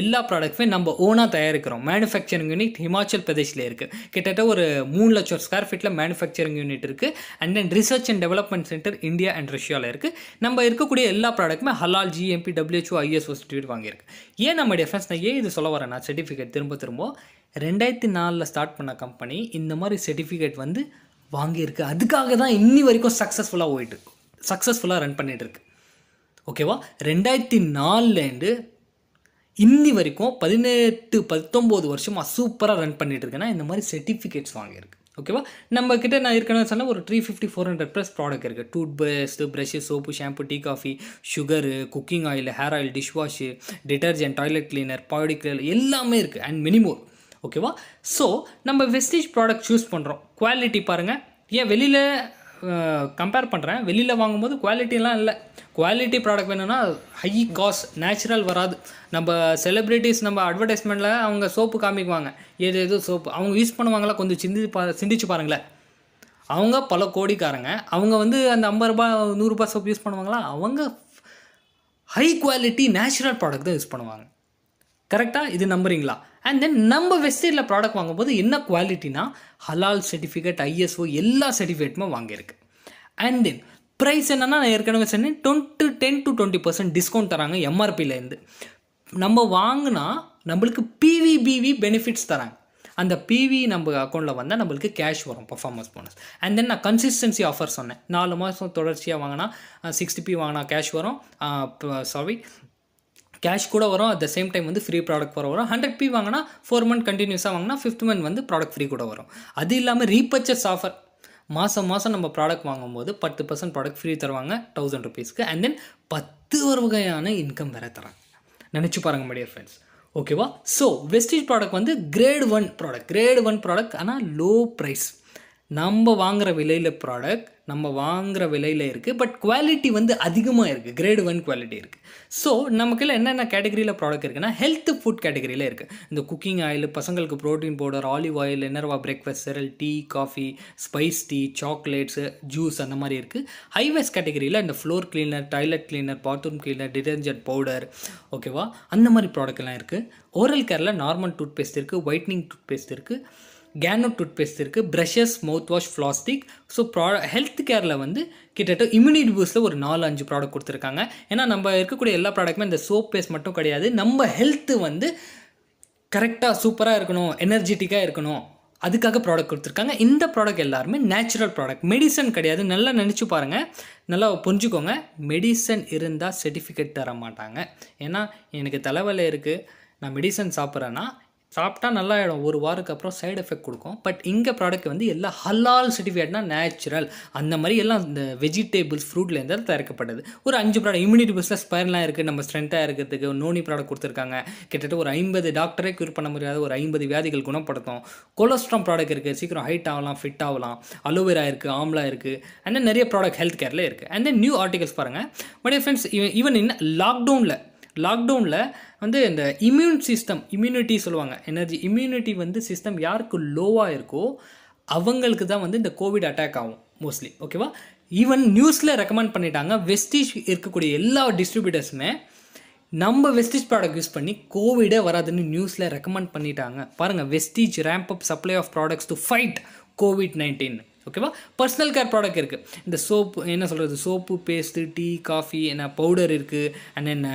எல்லா ப்ராடக்ட்ஸுமே நம்ம ஓனாக தயாரிக்கிறோம். மேனுஃபேக்சரிங் யூனிட் ஹிமாச்சல் பிரதேஷில் இருக்குது. கிட்டத்தட்ட ஒரு 3 லட்சம் ஸ்கொயர் ஃபீட்டில் மேனுஃபேக்சரிங் யூனிட் இருக்குது. And then research and development centre India and ரஷ்யாவில் இருக்குது. நம்ம இருக்கக்கூடிய எல்லா ப்ராடக்ட்டுமே ஹலால், GMP, WHO, ISO சர்டிஃபிகேட் வாங்கியிருக்கு. ஏன் நம்ம டிஃபரன்ஸ், நான் ஏன் இது சொல்ல வரேன்னா, சர்டிஃபிகேட் திரும்ப 2004 ஸ்டார்ட் பண்ண கம்பெனி இந்த மாதிரி சர்டிஃபிகேட் வந்து வாங்கியிருக்கு. அதுக்காக தான் இன்னி வரைக்கும் சக்ஸஸ்ஃபுல்லாக ரன் பண்ணிகிட்டு இருக்கு. ஓகேவா? 2004லேருந்து இன்னி வரைக்கும் 18-19 வருஷமாக சூப்பராக ரன் பண்ணிகிட்டு இருக்கேன்னா இந்த மாதிரி சர்டிஃபிகேட்ஸ் வாங்கியிருக்கு. ஓகேவா? நம்ம கிட்ட நான் ஏற்கனவே சொன்னால் ஒரு 350-400+ ப்ராடக்ட் இருக்குது. Toothpaste, brush, soap, shampoo, tea, coffee, sugar, cooking oil, hair oil, dish wash, detergent, toilet cleaner, body cleaner, எல்லாமே இருக்குது. And many more. ஓகேவா? ஸோ நம்ம வெஸ்டேஜ் ப்ராடக்ட் சூஸ் பண்ணுறோம். குவாலிட்டி பாருங்கள், ஏன் வெளியில் கம்பேர் பண்ணுறேன், வெளியில் வாங்கும்போது குவாலிட்டிலாம் இல்லை. குவாலிட்டி ப்ராடக்ட் வேணும்னா ஹை காஸ்ட், நேச்சுரல் வராது. நம்ம செலிப்ரிட்டிஸ் நம்ம அட்வர்டைஸ்மெண்ட்டில் அவங்க சோப்பு காமிக்குவாங்க, ஏதோ சோப்பு அவங்க யூஸ் பண்ணுவாங்களா, கொஞ்சம் சிந்திச்சு பாருங்களேன். அவங்க பல கோடிக்காரங்க, அவங்க வந்து அந்த 50 ரூபாய் 100 ரூபாய் சோப்பு யூஸ் பண்ணுவாங்களா? அவங்க ஹை குவாலிட்டி நேச்சுரல் ப்ராடக்ட் தான் யூஸ் பண்ணுவாங்க. கரெக்டாக? இது நம்புறீங்களா? அண்ட் தென் நம்ம வெஸ்டேஜில் ப்ராடக்ட் வாங்கும்போது என்ன குவாலிட்டினா, ஹலால் சர்டிஃபிகேட், ISO எல்லா சர்டிஃபிகேட்டுமே வாங்கியிருக்கு. அண்ட் தென் ப்ரைஸ் என்னென்னா, நான் ஏற்கனவே சொன்னேன், 10-20% டிஸ்கவுண்ட் தராங்க MRPலேருந்து. நம்ம வாங்கினா நம்மளுக்கு PVBV பெனிஃபிட்ஸ் தராங்க. அந்த PV நம்ம அக்கௌண்ட்டில் வந்தால் நம்மளுக்கு கேஷ் வரும், பர்ஃபார்மன்ஸ் போனஸ். அண்ட் தென் நான் கன்சிஸ்டன்சி ஆஃபர் சொன்னேன், 4 மாதம் தொடர்ச்சியாக வாங்கினா 60 P வாங்கினா கேஷ் வரும், கேஷ் கூட வரும். அட் த சேம் டைம் வந்து ஃப்ரீ ப்ராடக்ட் வரும். 100 P வாங்கினா 4 மந்த் கண்டினியூஸாக வாங்கினா 5th மந்த் வந்து ப்ராடக்ட் ஃப்ரீ கூட வரும். அது இல்லாமல் ரீபர்ச்சேஸ் ஆஃபர், மாதம் நம்ம ப்ராடக்ட் வாங்கும்போது 10% ப்ராடக்ட் ஃப்ரீ தருவாங்க 1000 rupeesக்கு. அண்ட் தென் 10 வகையான இன்கம் வேறு தராங்க. நினச்சி பாருங்கள் மை டியர் ஃப்ரெண்ட்ஸ். ஓகேவா? ஸோ வெஸ்டேஜ் ப்ராடக்ட் வந்து கிரேட் 1 ப்ராடக்ட், ஆனால் லோ ப்ரைஸ். நம்ம வாங்குகிற விலையில் இருக்குது, பட் குவாலிட்டி வந்து அதிகமாக இருக்குது. கிரேட் 1 குவாலிட்டி இருக்குது. ஸோ நமக்குள்ள என்னென்ன கேட்டகரியில் ப்ராடக்ட் இருக்குன்னா, ஹெல்த் ஃபுட் கேட்டகரியில் இருக்குது. இந்த குக்கிங் ஆயில், பசங்களுக்கு ப்ரோட்டீன் பவுடர், ஆலிவ் ஆயில், என்னர்வா breakfast cereal, tea, coffee, spice tea, chocolates, juice, அந்த மாதிரி இருக்குது. ஹைவேஸ் கேட்டகரியில் இந்த floor cleaner, toilet cleaner, bathroom cleaner, detergent powder, ஓகேவா, அந்த மாதிரி ப்ராடக்ட்லாம் இருக்குது. ஓரல் கேரில் நார்மல் டூத் பேஸ்ட் இருக்குது, ஒயிட்னிங் டூத் பேஸ்ட் இருக்குது, கேனோ டூத் பேஸ்ட் இருக்குது, ப்ரஷஸ், மவுத் வாஷ், ஃப்ளாஸ்டிக். ஸோ ஹெல்த் கேரில் வந்து கிட்டத்தட்ட இம்யூனிட்டி பூஸ்ட்டில் ஒரு 4-5 ப்ராடக்ட் கொடுத்துருக்காங்க. ஏன்னா நம்ம இருக்கக்கூடிய எல்லா ப்ராடக்ட்டுமே இந்த சோப் பேஸ்ட் மட்டும் கிடையாது. நம்ம ஹெல்த்து வந்து கரெக்டாக சூப்பராக இருக்கணும், எனர்ஜெட்டிக்காக இருக்கணும், அதுக்காக ப்ராடக்ட் கொடுத்துருக்காங்க. இந்த ப்ராடக்ட் எல்லாருமே நேச்சுரல் ப்ராடக்ட், மெடிசன் கிடையாது. நல்லா நினச்சி பாருங்கள், நல்லா புரிஞ்சுக்கோங்க. மெடிசன் இருந்தால் சர்டிஃபிகேட் தர மாட்டாங்க. ஏன்னா எனக்கு தலைவலி இருக்குது, நான் மெடிசன் சாப்பிட்றேன்னா சாப்பிட்டா நல்லா ஆகிடும், ஒரு வாரத்துக்கு அப்புறம் சைடு எஃபெக்ட் கொடுக்கும். பட் இங்கே ப்ராடக்ட் வந்து எல்லாம் ஹலால் சர்டிஃபிகேட்னா நேச்சுரல், அந்த மாதிரி எல்லாம் இந்த வெஜிடேபிள்ஸ் ஃப்ரூட்லேருந்து தயாரிக்கப்பட்டது. ஒரு 5 ப்ராடக்ட் இம்யூனிட்டி பிஸ்னஸ் ஸ்பயர்லாம் இருக்குது, நம்ம ஸ்ட்ரென்த்தாக இருக்கிறதுக்கு நோனி ப்ராடக்ட் கொடுத்துருக்காங்க. கிட்டத்தட்ட ஒரு 50 டாக்டரே க்யூர் பண்ண முடியாத ஒரு 50 வியாதிகள் குணப்படுத்தும். கொலஸ்ட்ரால் ப்ராடக்ட் இருக்குது, சீக்கிரம் ஹைட் ஆகலாம், ஃபிட் ஆகலாம். அலோவேரா இருக்குது, ஆம்லா இருக்குது, அண்ட் தென் நிறைய ப்ராடக்ட் ஹெல்த் கேரில் இருக்குது. அண்ட் தென் நியூ ஆர்டிகல்ஸ் பாருங்கள். பட் ஃப்ரெண்ட்ஸ், ஈவன் இன் லாக்டவுனில் வந்து இந்த இம்யூனிட்டி சொல்லுவாங்க, எனர்ஜி இம்யூனிட்டி வந்து சிஸ்டம் யாருக்கு லோவாக இருக்கோ அவங்களுக்கு தான் வந்து இந்த கோவிட் அட்டாக் ஆகும் மோஸ்ட்லி. ஓகேவா? ஈவன் நியூஸில் ரெக்கமெண்ட் பண்ணிட்டாங்க, வெஸ்டீஜ் இருக்கக்கூடிய எல்லா டிஸ்ட்ரிபியூட்டர்ஸுமே நம்ம வெஸ்டீஜ் ப்ராடக்ட் யூஸ் பண்ணி கோவிடே வராதுன்னு நியூஸில் ரெக்கமெண்ட் பண்ணிட்டாங்க. பாருங்கள், Vestige ramp up supply of products to fight COVID-19. ஓகேவா? பர்சனல் கேர் ப்ராடக்ட் இருக்குது. இந்த சோப்பு, பேஸ்ட்டு, டீ, காஃபி, என்ன பவுடர் இருக்குது. And then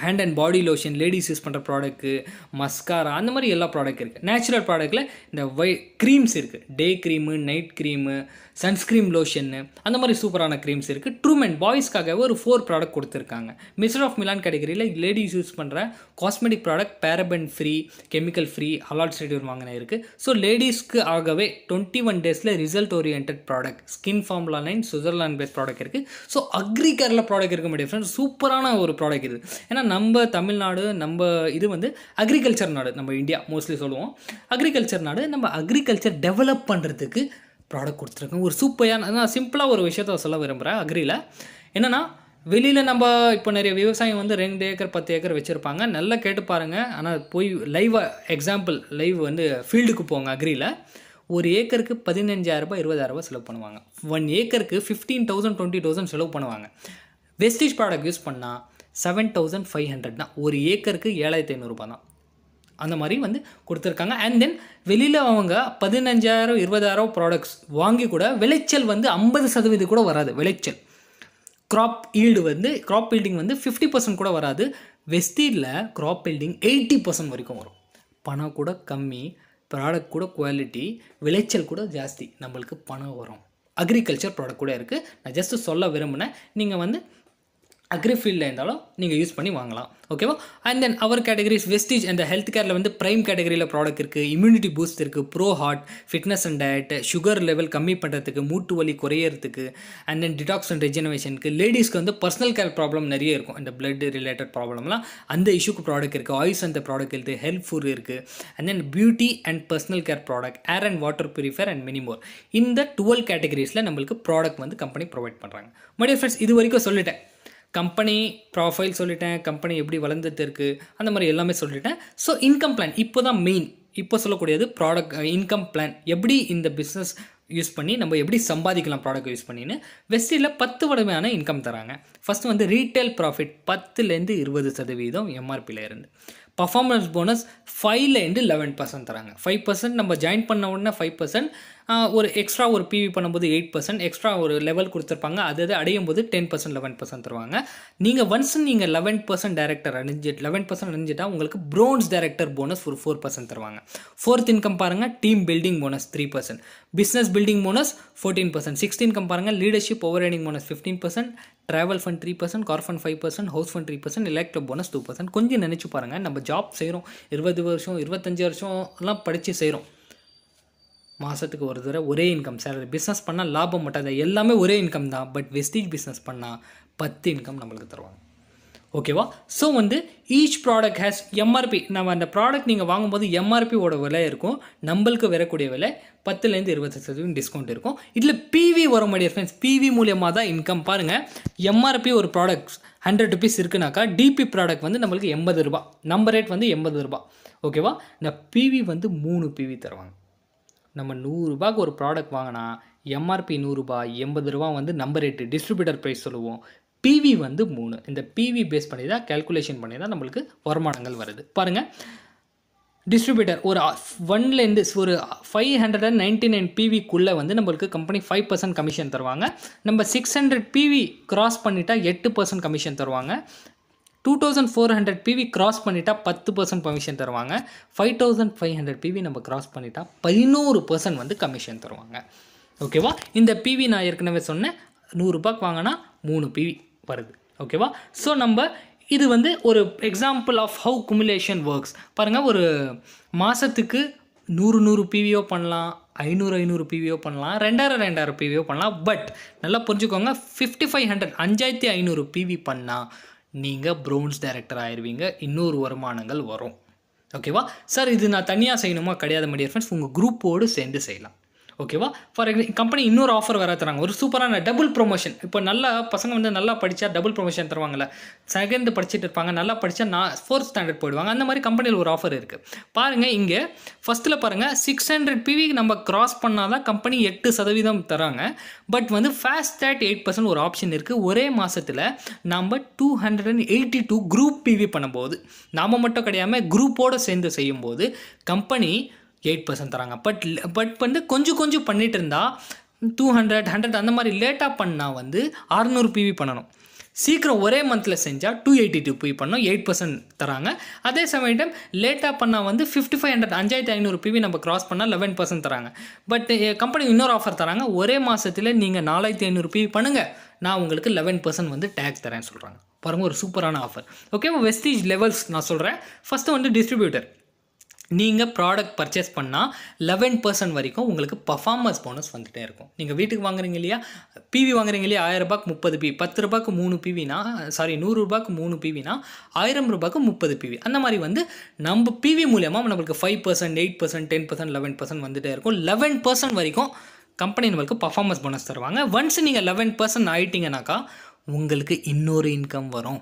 hand and body lotion, ladies use பண்ணுற ப்ராடக்ட்டு, மஸ்காரா, அந்த மாதிரி எல்லா ப்ராடக்ட் இருக்குது. நேச்சுரல் ப்ராடக்ட்டில் இந்த க்ரீம்ஸ் இருக்குது, டே க்ரீமு, நைட் க்ரீமு, சன்ஸ்க்ரீம் லோஷன்னு, அந்த மாதிரி சூப்பரான க்ரீம்ஸ் இருக்குது. ட்ரூமென் பாய்ஸ்க்காகவே ஒரு 4 ப்ராடக்ட் கொடுத்துருக்காங்க. மிஸ்டர் ஆஃப் மிலான் கேட்டகரியில் லேடிஸ் யூஸ் பண்ணுற cosmetic product, paraben free, chemical free, ஹலால் சர்டிஃபிகேட் வாங்கின இருக்குது. ஸோ லேடிஸ்க்கு ஆகவே 21 டேஸில் result orient product, skin formula line, Switzerland based product இருக்குது. ஸோ அக்ரி கேரில் ப்ராடக்ட் இருக்க முடியும் ஃப்ரெண்ட்ஸ். சூப்பரான ஒரு ப்ராடக்ட் இது. ஏன்னா நம்ம தமிழ்நாடு, நம்ம இது வந்து அக்ரிகல்ச்சர் நாடு, நம்ம இந்தியா மோஸ்ட்லி சொல்லுவோம் அக்ரிகல்ச்சர் நாடு. நம்ம அக்ரிகல்ச்சர் டெவலப் பண்ணுறதுக்கு ப்ராடக்ட் கொடுத்துருக்கோம். ஒரு சூப்பரான, நான் சிம்பிளாக ஒரு விஷயத்த சொல்ல விரும்புகிறேன். அக்ரியில் என்னென்னா, வெளியில் நம்ம இப்போ நிறைய விவசாயம் வந்து 2 ஏக்கர் 10 ஏக்கர் வச்சுருப்பாங்க. நல்லா கேட்டு பாருங்கள். ஆனால் போய் லைவ் வந்து ஃபீல்டுக்கு போங்க. அக்ரியில் ஒரு ஏக்கருக்கு 15,000 20,000 செலவு பண்ணுவாங்க. 1 ஏக்கருக்கு 15,000 20,000 செலவு பண்ணுவாங்க. வெஸ்டீஜ் ப்ராடக்ட் யூஸ் பண்ணால் 7,500 தான். ஒரு ஏக்கருக்கு 7,500 தான். அந்த மாதிரி வந்து கொடுத்துருக்காங்க. அண்ட் தென் வெளியில் அவங்க 15,000 20,000 ப்ராடக்ட்ஸ் வாங்கி கூட விளைச்சல் வந்து 50% கூட வராது. விளைச்சல் க்ராப் ஈல்டிங் வந்து 50% கூட வராது. வெஸ்டீஜில் க்ராப் ஈல்டிங் 80% வரைக்கும் வரும். பணம் கூட கம்மி, ப்ராடக்ட் கூட குவாலிட்டி, விளைச்சல் கூட ஜாஸ்தி, நம்மளுக்கு பணம் வரும். அக்ரிகல்ச்சர் ப்ராடக்ட் கூட இருக்குது. நான் ஜஸ்ட்டு சொல்ல விரும்பினேன். நீங்கள் வந்து அக்ரி ஃபீல்டில் இருந்தாலும் நீங்கள் யூஸ் பண்ணி வாங்கலாம். ஓகேவா? And then our categories Vestige அந்த ஹெல்த் கேரில் வந்து ப்ரைம் கேட்டகரியில் ப்ராடக்ட் இருக்குது. இம்யூனிட்டி பூஸ்ட் இருக்குது, pro heart, fitness and diet, sugar level கம்மி பண்ணுறதுக்கு, மூட்டு வலி குறையிறதுக்கு, அண்ட் தென் டிடாக்ஸ் அண்ட் ரெஜெனரேஷனுக்கு. லேடிஸ்க்கு வந்து பர்சனல் கேர் ப்ராப்ளம் நிறைய இருக்கும், இந்த பிளட் ரிலேட்டட் ப்ராப்ளம்லாம், அந்த இஷ்யூக்கு ப்ராடக்ட் இருக்குது. ஆயில்ஸ் அந்த ப்ராடக்ட் இருக்குது, ஹெல்த் ஃபுட் இருக்குது. And then beauty and personal care product, air and water purifier and many more. இந்த 12 கேட்டகரிஸில் நம்மளுக்கு ப்ராடக்ட் வந்து கம்பெனி ப்ரொவைட் பண்ணுறாங்க. மை ஃப்ரெண்ட்ஸ், இது வரைக்கும் சொல்லிட்டேன். கம்பெனி ப்ரொஃபைல் சொல்லிட்டேன், கம்பெனி எப்படி வளர்ந்துட்டு இருக்குது, அந்த மாதிரி எல்லாமே சொல்லிட்டேன். ஸோ இன்கம் பிளான் இப்போ தான் மெயின். இப்போ சொல்லக்கூடியது ப்ராடக்ட் இன்கம் பிளான். எப்படி இந்த பிஸ்னஸ் யூஸ் பண்ணி நம்ம எப்படி சம்பாதிக்கலாம் ப்ராடக்ட் யூஸ் பண்ணின்னு. வெஸ்டீஜில் 10 வகையான இன்கம் தராங்க. ஃபஸ்ட்டு வந்து ரீட்டைல் ப்ராஃபிட் 10லேருந்து 20% எம்ஆர்பியில் இருந்து. பர்ஃபார்மன்ஸ் போனஸ் 5லேருந்து 11% தராங்க. 5% நம்ம ஜாயின் பண்ண உடனே 5%, ஒரு எக்ஸ்ட்ரா ஒரு பிவி பண்ணும்போது 8%, எக்ஸ்ட்ரா ஒரு லெவல் கொடுத்துருப்பாங்க. அது அடையும் போது 10% 11% தருவாங்க. நீங்கள் ஒன்ஸ் நீங்கள் 11% டைரக்டர் 11% அடைஞ்சிட்டால் உங்களுக்கு ப்ரோன்ஸ் டைரக்டர் போனஸ் ஒரு 4% தருவாங்க. 4th இன்கம் பாருங்கள், team building bonus 3%, business building bonus 14%, 6th income பாருங்கள், leadership overriding bonus 15%, travel fund 3%, car fund 5%, house fund 3%, electric bonus 2%. கொஞ்சம் நினச்சி பாருங்கள், நம்ம ஜாப் செய்கிறோம், 20 வருஷம் 25 வருஷம்லாம் படித்து செய்கிறோம். மாதத்துக்கு ஒரு தடவை ஒரே இன்கம் சேலரி. பிஸ்னஸ் பண்ணால் லாபம் மட்டும் தான், எல்லாமே ஒரே இன்கம் தான். பட் வெஸ்டீஜ் பிஸ்னஸ் பண்ணால் 10 இன்கம் நம்மளுக்கு தருவாங்க. ஓகேவா? ஸோ வந்து ஈச் ப்ராடக்ட் ஹேஸ் எம்ஆர்பி. நம்ம அந்த ப்ராடக்ட் நீங்கள் வாங்கும்போது எம்ஆர்பியோட விலை இருக்கும், நம்மளுக்கு வரக்கூடிய விலை 10லேருந்து 20% டிஸ்கவுண்ட் இருக்கும். இதில் பிவி வர முடியாது ஃப்ரெண்ட்ஸ். பிவி மூலியமாக தான் இன்கம். பாருங்கள், எம்ஆர்பி ஒரு ப்ராடக்ட் 100 rupees இருக்குனாக்கா, டிபி ப்ராடக்ட் வந்து நம்மளுக்கு 80 ரூபா, நம்பர் ரேட் வந்து 80 ரூபா. ஓகேவா? இந்த பிவி வந்து 3 பிவி தருவாங்க. நம்ம 100 ரூபாய்க்கு ஒரு ப்ராடக்ட் வாங்கினா எம்ஆர்பி 100 ரூபாய், 80 ரூபா வந்து நம்பர் ரேட்டு டிஸ்ட்ரிபியூட்டர் ப்ரைஸ் சொல்லுவோம். பிவி வந்து 3. இந்த பிவி பேஸ் பண்ணி தான் கேல்குலேஷன் பண்ணி தான் நம்மளுக்கு வருமானங்கள் வருது. பாருங்கள், டிஸ்ட்ரிபியூட்டர் ஒரு 1லேருந்து ஒரு 599 பிவிக்குள்ளே வந்து நம்மளுக்கு கம்பெனி 5% கமிஷன் தருவாங்க. நம்ம 600 பிவி கிராஸ் பண்ணிட்டா 8% கமிஷன் தருவாங்க. 2400 பிவி கிராஸ் பண்ணிட்டா 10% கமிஷன் தருவாங்க. 5500 பிவி நம்ம கிராஸ் பண்ணிட்டா 11% வந்து கமிஷன் தருவாங்க. ஓகேவா? இந்த பிவி நான் ஏற்கனவே சொன்னேன், 100 ரூபாய்க்கு வாங்கினா 3 பிவி வருது. ஓகேவா? ஸோ நம்ம இது வந்து ஒரு எக்ஸாம்பிள் ஆஃப் ஹவு குமுலேஷன் ஒர்க்ஸ். பாருங்கள், ஒரு மாதத்துக்கு 100 பிவியோ பண்ணலாம், 500 பிவியோ பண்ணலாம், 2000 பிவியோ பண்ணலாம். பட் நல்லா புரிஞ்சுக்கோங்க, 5500 பிவி பண்ணால் நீங்கள் ப்ரோன்ஸ் டைரக்டர் ஆயிடுவீங்க. இன்னொரு வருமானங்கள் வரும். ஓகேவா சார்? இது நான் தனியாக செய்யணுமா? கிடையாது மை டியர் ஃப்ரெண்ட்ஸ், உங்கள் குரூப்போடு சேர்ந்து செய்யலாம். ஓகேவா? ஃபார் கம்பெனி இன்னொரு ஆஃபர் வேறு தராங்க, ஒரு சூப்பரான டபுள் ப்ரொமோஷன். இப்போ நல்லா பசங்க வந்து நல்லா படித்தா டபுள் ப்ரொமோஷன் தருவாங்கள்ல. செகண்ட் படிச்சுட்டு இருப்பாங்க, நல்லா படித்தா 4th ஸ்டாண்டர்ட் போயிடுவாங்க. அந்த மாதிரி கம்பெனியில் ஒரு ஆஃபர் இருக்குது. பாருங்கள், இங்கே ஃபஸ்ட்டில் பாருங்கள், 600 பிவி நம்ம கிராஸ் பண்ணால் தான் கம்பெனி 8% தராங்க. பட் வந்து ஃபாஸ்ட் ட்ராக் 8% ஒரு ஆப்ஷன் இருக்குது. ஒரே மாதத்தில் நம்ம 282 குரூப் பிவி பண்ணும்போது, நாம் மட்டும் கிடையாமல் குரூப்போடு சேர்ந்து செய்யும்போது கம்பெனி 8% தராங்க. பட் வந்து கொஞ்சம் பண்ணிட்டு இருந்தால் 200, 100 அந்த மாதிரி லேட்டாக பண்ணால் வந்து 600 பிவி பண்ணணும். சீக்கிரம் ஒரே மந்தில் செஞ்சால் 282 பிவி பண்ணோம், 8% தராங்க. அதே சமயம் லேட்டாக பண்ணால் வந்து 5500, 5500 பிவி நம்ம கிராஸ் பண்ணால் 11% தராங்க. பட் கம்பெனி இன்னொரு ஆஃபர் தராங்க, ஒரே மாதத்தில் நீங்கள் 4500 பிவி பண்ணுங்கள், நான் உங்களுக்கு 11% வந்து டேக்ஸ் தரேன்னு சொல்கிறாங்க. பாருங்கள், ஒரு சூப்பரான ஆஃபர். ஓகே, வெஸ்டீஜ் லெவல்ஸ் நான் சொல்கிறேன். ஃபஸ்ட்டு வந்து டிஸ்ட்ரிபியூட்டர். நீங்கள் ப்ராடக்ட் பர்ச்சேஸ் பண்ணால் 11% வரைக்கும் உங்களுக்கு பர்ஃபார்மன்ஸ் போனஸ் வந்துகிட்டே இருக்கும். நீங்கள் வீட்டுக்கு வாங்குறீங்க இல்லையா, பிவி வாங்குறீங்க இல்லையா, 1000 ரூபாய்க்கு 30 பிவி, 10 ரூபாய்க்கு 3 பிவினா, 100 ரூபாய்க்கு 3 பிவினா 1000 ரூபாய்க்கு 30 பிவி. அந்த மாதிரி வந்து நம்ம பிவி மூலியமாக நம்மளுக்கு 5%, 8%, 10%, 11% வந்துகிட்டே இருக்கும். 11% வரைக்கும் கம்பெனி நம்மளுக்கு பர்ஃபார்மன்ஸ் போனஸ் தருவாங்க. ஒன்ஸ் நீங்கள் 11% ஆகிட்டீங்கனாக்கா உங்களுக்கு இன்னொரு இன்கம் வரும்,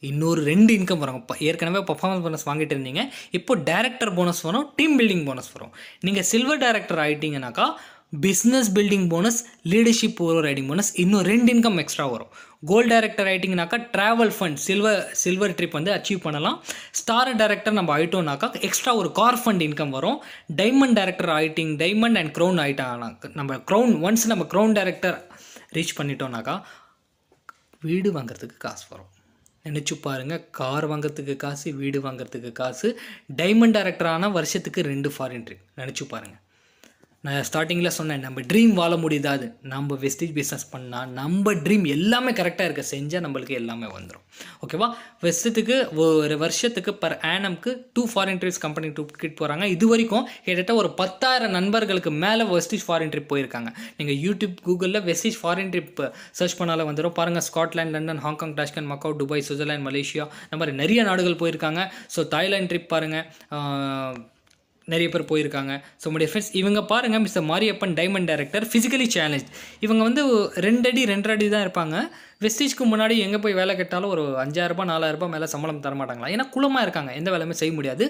இன்னொரு 2 இன்கம் வரும். ஏற்கனவே பர்ஃபார்மன்ஸ் போனஸ் வாங்கிட்டு இருந்தீங்க, இப்போ டைரக்டர் போனஸ் வரும், டீம் பில்டிங் போனஸ் வரும். நீங்கள் சில்வர் டைரக்டர் ஆகிட்டீங்கனாக்கா business building bonus, leadership overriding bonus, இன்னும் 2 இன்கம் எக்ஸ்ட்ரா வரும். கோல்டு டைரக்டர் ஆகிட்டிங்கனாக்கா ட்ராவல் ஃபண்ட், சில்வர் ட்ரிப் வந்து அச்சீவ் பண்ணலாம். ஸ்டார் டைரக்டர் நம்ம ஆகிட்டோம்னாக்கா எக்ஸ்ட்ரா ஒரு கார் ஃபண்ட் இன்கம் வரும். டைமண்ட் டைரக்டர் ஆகிட்டிங், டைமண்ட் அண்ட் க்ரௌன் ஆகிட்டாங்க, நம்ம க்ரௌன் ஒன்ஸ் நம்ம க்ரௌன் டைரக்டர் ரீச் பண்ணிட்டோம்னாக்கா வீடு வாங்குறதுக்கு காசு வரும். நினச்சி பாருங்கள், கார் வாங்கிறதுக்கு காசு, வீடு வாங்கிறதுக்கு காசு. டைமண்ட் டைரக்டரான வருஷத்துக்கு 2 ஃபாரின் ட்ரிப். நினச்சி பாருங்கள். நான் ஸ்டார்டிங்கில் சொன்னேன், நம்ம ட்ரீம் வாழ முடியாது. நம்ம வெஸ்டேஜ் பிஸ்னஸ் பண்ணால் நம்ம ட்ரீம் எல்லாமே கரெக்டாக இருக்க செஞ்சால் நம்மளுக்கு எல்லாமே வந்துடும். ஓகேவா? ஒரு வருஷத்துக்கு பர் ஆனம்க்கு 2 ஃபாரின் ட்ரிப்ஸ் கம்பெனி ட்ரிப் போகிறாங்க. இது வரைக்கும் கிட்டத்தட்ட ஒரு 10,000 நண்பர்களுக்கு மேலே வெஸ்டேஜ் ஃபாரின் ட்ரிப் போயிருக்காங்க. நீங்கள் யூடியூப், கூகுளில் வெஸ்டேஜ் ஃபாரின் ட்ரிப் சர்ச் பண்ணாலும் வந்துடும். பாருங்கள், Scotland, London, Hong Kong, Tashkent, macaw, Dubai, Switzerland, Malaysia, இந்த மாதிரி நிறைய நாடுகள் போயிருக்காங்க. ஸோ தாய்லாந்து ட்ரிப் பாருங்கள், நிறைய பேர் போயிருக்காங்க. ஸோ உங்களுடைய ஃப்ரெண்ட்ஸ் இவங்க பாருங்கள், mister Mariappan diamond director, physically challenge. இவங்க வந்து 2 அடி 2 அடி தான் இருப்பாங்க. வெஸ்டேஜ்க்கு முன்னாடி எங்கே போய் வேலை கேட்டாலும் ஒரு 5000 4000 மேலே சம்பளம் தரமாட்டாங்களா, ஏன்னா குளமாக இருக்காங்க, எந்த வேலையுமே செய்ய முடியாது.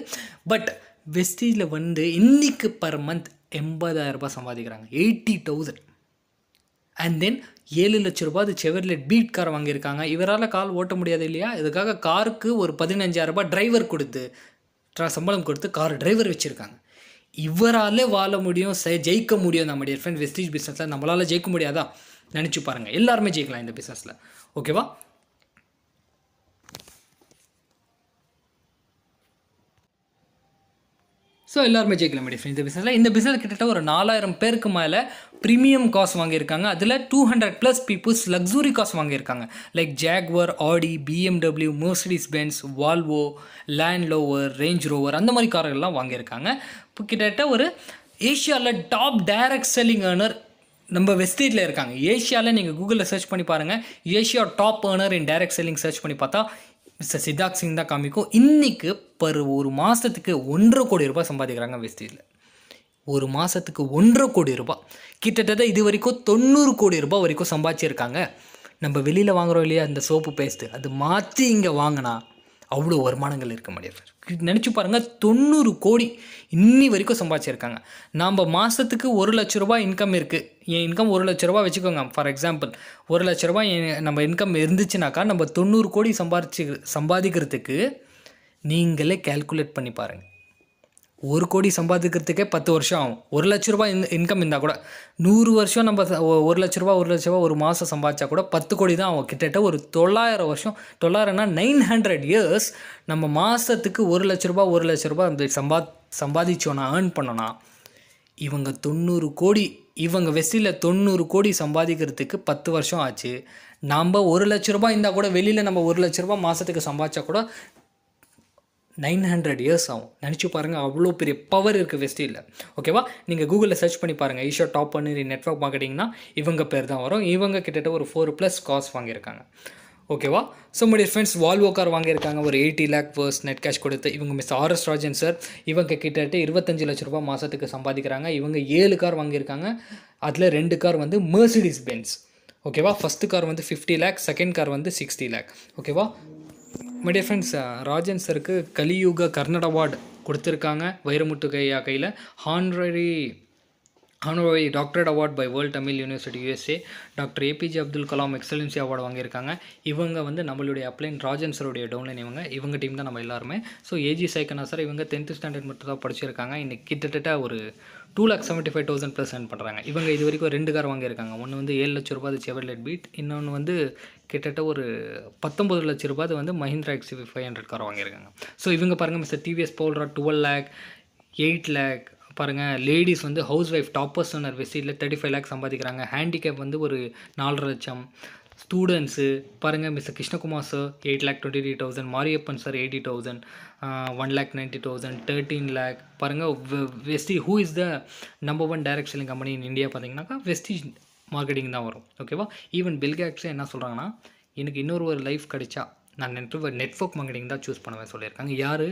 பட் வெஸ்டேஜில் வந்து இன்றைக்கு பர் மந்த் 80,000 சம்பாதிக்கிறாங்க, 80,000. அண்ட் தென் 7 லட்ச ரூபா அது செவர்லெட் பீட் கார் வாங்கியிருக்காங்க. இவரால் கால் ஓட்ட முடியாது இல்லையா, இதுக்காக காருக்கு ஒரு 15,000 டிரைவர் கொடுத்து சம்பளம் கொடுத்து கார் டிரைவர் வச்சுருக்காங்க. இவரால் வாழ முடியும், ஜெயிக்க முடியும். நம்ம டியர் ஃப்ரெண்ட், வெஸ்டேஜ் பிஸ்னஸில் நம்மளால் ஜெயிக்க முடியாதா? நினச்சி பாருங்கள், எல்லாருமே ஜெயிக்கலாம் இந்த பிஸ்னஸில். ஓகேவா? ஸோ எல்லாருமே ஜெயிக்கலாம் டிஃப்ரெண்ட் இந்த பிஸ்னஸில். இந்த பிஸ்னஸ் கிட்டத்தட்ட ஒரு 4000 பேருக்கு மேலே ப்ரீமியம் காசு வாங்கியிருக்காங்க. அதில் 200+ பீப்புள்ஸ் லக்ஸுரி காசு வாங்கியிருக்காங்க. Like Jaguar, Audi, BMW, Mercedes Benz, Volvo, Land Rover, Range Rover, அந்த மாதிரி கார்கள்லாம் வாங்கியிருக்காங்க. இப்போ கிட்டத்தட்ட ஒரு ஏஷியாவில் டாப் டைரக்ட் செல்லிங் ஏர்னர் நம்ம வெஸ்டேஜில் இருக்காங்க. ஏஷியாவில் நீங்கள் கூகுளில் சர்ச் பண்ணி பாருங்கள், Asia top earner in direct selling search பண்ணி பார்த்தா மிஸ்டர் சித்தார்த் சிங் தான் காமிக்கும். இன்றைக்கி ஒரு மாதத்துக்கு 1.5 கோடி ரூபாய் சம்பாதிக்கிறாங்க வெஸ்டேஜில். ஒரு மாதத்துக்கு 1.5 கோடி ரூபாய். கிட்டத்தட்ட இது வரைக்கும் 90 கோடி ரூபாய் வரைக்கும் சம்பாதிச்சிருக்காங்க. நம்ம வெளியில் வாங்குகிறோம் இல்லையா இந்த சோப்பு பேஸ்ட்டு, அது மாற்றி இங்கே வாங்கினா அவ்வளோ வருமானங்கள் இருக்க முடியாது. நினச்சி பாருங்கள், 90 கோடி இன்னி வரைக்கும் சம்பாதிச்சிருக்காங்க. நம்ம மாதத்துக்கு 1 லட்ச ரூபாய் இன்கம் இருக்குது. என் இன்கம் 1 லட்ச ரூபா வச்சுக்கோங்க. ஃபார் எக்ஸாம்பிள் 1 லட்ச ரூபாய் நம்ம இன்கம் இருந்துச்சுனாக்கா நம்ம 90 கோடி சம்பாதிக்கிறதுக்கு நீங்களே கேல்குலேட் பண்ணி பாருங்கள். 1 கோடி சம்பாதிக்கிறதுக்கே 10 வருஷம் ஆகும். 1,00,000 ரூபாய் இன்கம் இருந்தால் கூட 100 வருஷம் நம்ம 1,00,000 ரூபா 1,00,000 ரூபா ஒரு மாதம் சம்பாதிச்சா கூட 10 கோடி தான் ஆகும். கிட்டத்தட்ட ஒரு 900 வருஷம், 900னா 900 இயர்ஸ் நம்ம மாதத்துக்கு 1,00,000 ரூபா 1,00,000 ரூபா அந்த சம்பாதிச்சோன்னா ஏர்ன் பண்ணோன்னா இவங்க 90 கோடி, இவங்க வெஸ்டியில் 90 கோடி சம்பாதிக்கிறதுக்கு 10 வருஷம் ஆச்சு. நம்ம 1,00,000 ரூபாய் இருந்தால் கூட வெளியில் நம்ம 1,00,000 ரூபா மாதத்துக்கு சம்பாதிச்சா கூட 900 இயர்ஸ் ஆகும். நினச்சி பாருங்கள், அவ்வளோ பெரிய பவர் இருக்குது வெஸ்டியில். ஓகேவா? நீங்கள் கூகுளில் சர்ச் பண்ணி பாருங்கள், ஈஷா டாப் பண்ணி நெட்வொர்க் மார்க்கெட்டிங்னா இவங்க பேர் தான் வரும். இவங்க கிட்டத்தட்ட ஒரு 4+ காஸ் வாங்கியிருக்காங்க. ஓகேவா? So my friends, Volvo car வாங்கியிருக்காங்க ஒரு 80 lakh பர்ஸ் நெட் கேஷ் கொடுத்து. இவங்க மிஸ்டர் RS ராஜன் சார், இவங்க கிட்டத்தட்ட 25 லட்ச ரூபா மாதத்துக்கு சம்பாதிக்கிறாங்க. இவங்க 7 கார் வாங்கியிருக்காங்க. அதில் 2 கார் வந்து மெர்சிடிஸ் பென்ஸ். ஓகேவா? ஃபஸ்ட்டு கார் வந்து 50 lakh, செகண்ட் கார் வந்து 60 lakh. ஓகேவா? மை டியர் ஃப்ரெண்ட்ஸ், ராஜன் சருக்கு கலியுக கர்நாட் அவார்டு கொடுத்துருக்காங்க வைரமுத்து கையில். Honorary doctorate award by world Tamil university USA. Doctor APJ Abdul Kalam excellency award வாங்கியிருக்காங்க. இவங்க வந்து நம்மளுடைய அப்ளைன் ராஜன் சருடைய டவுன்லைன். இவங்க டீம் தான் நம்ம எல்லாருமே. ஸோ ஏஜி சைக்கனா சார், இவங்க 10th ஸ்டாண்டர்ட் மட்டும் தான் படிச்சிருக்காங்க. இன்றைக்கி கிட்டத்தட்ட ஒரு 2,75,000 ப்ளஸ் earn பண்ணுறாங்க. இவங்க இது வரைக்கும் 2 கார் வாங்கியிருக்காங்க. ஒன்று வந்து 7 லட்ச ரூபாய் செவர்லெட் பீட், இன்னொன்று வந்து கிட்டத்தட்ட ஒரு 19 லட்ச ரூபாய் வந்து மஹிந்திரா XUV 500 கார் வாங்கியிருக்காங்க. ஸோ இவங்க பாருங்கள், மிஸ்டர் TVS போல்ரா 12 lakh, 8 lakh பாருங்கள். லேடிஸ் வந்து ஹவுஸ் ஒய்ஃப் டாப்பர்ஸ் ஓனர் வெஸ்டியில் 35 lakh சம்பாதிக்கிறாங்க. ஹேண்டிகேப் வந்து ஒரு 4.5 லட்சம். ஸ்டூடெண்ட்ஸு பாருங்கள், mister Krishnakumar sir 8,23,000, Mariyappan sir 80,000, 1,90,000, 13 lakh. பாருங்கள், Vestige who is the number 1 direct selling company in India பார்த்தீங்கன்னாக்கா வெஸ்டி மார்க்கெட்டிங் தான் வரும். ஓகேவா? ஈவன் பில்கேட்ஸே என்ன சொல்கிறாங்கன்னா, எனக்கு இன்னொரு லைஃப் கிடைச்சா நான் நெட்வொர்க் மார்க்கெட்டிங் தான் சூஸ் பண்ணுவேன் சொல்லியிருக்காங்க. யார்?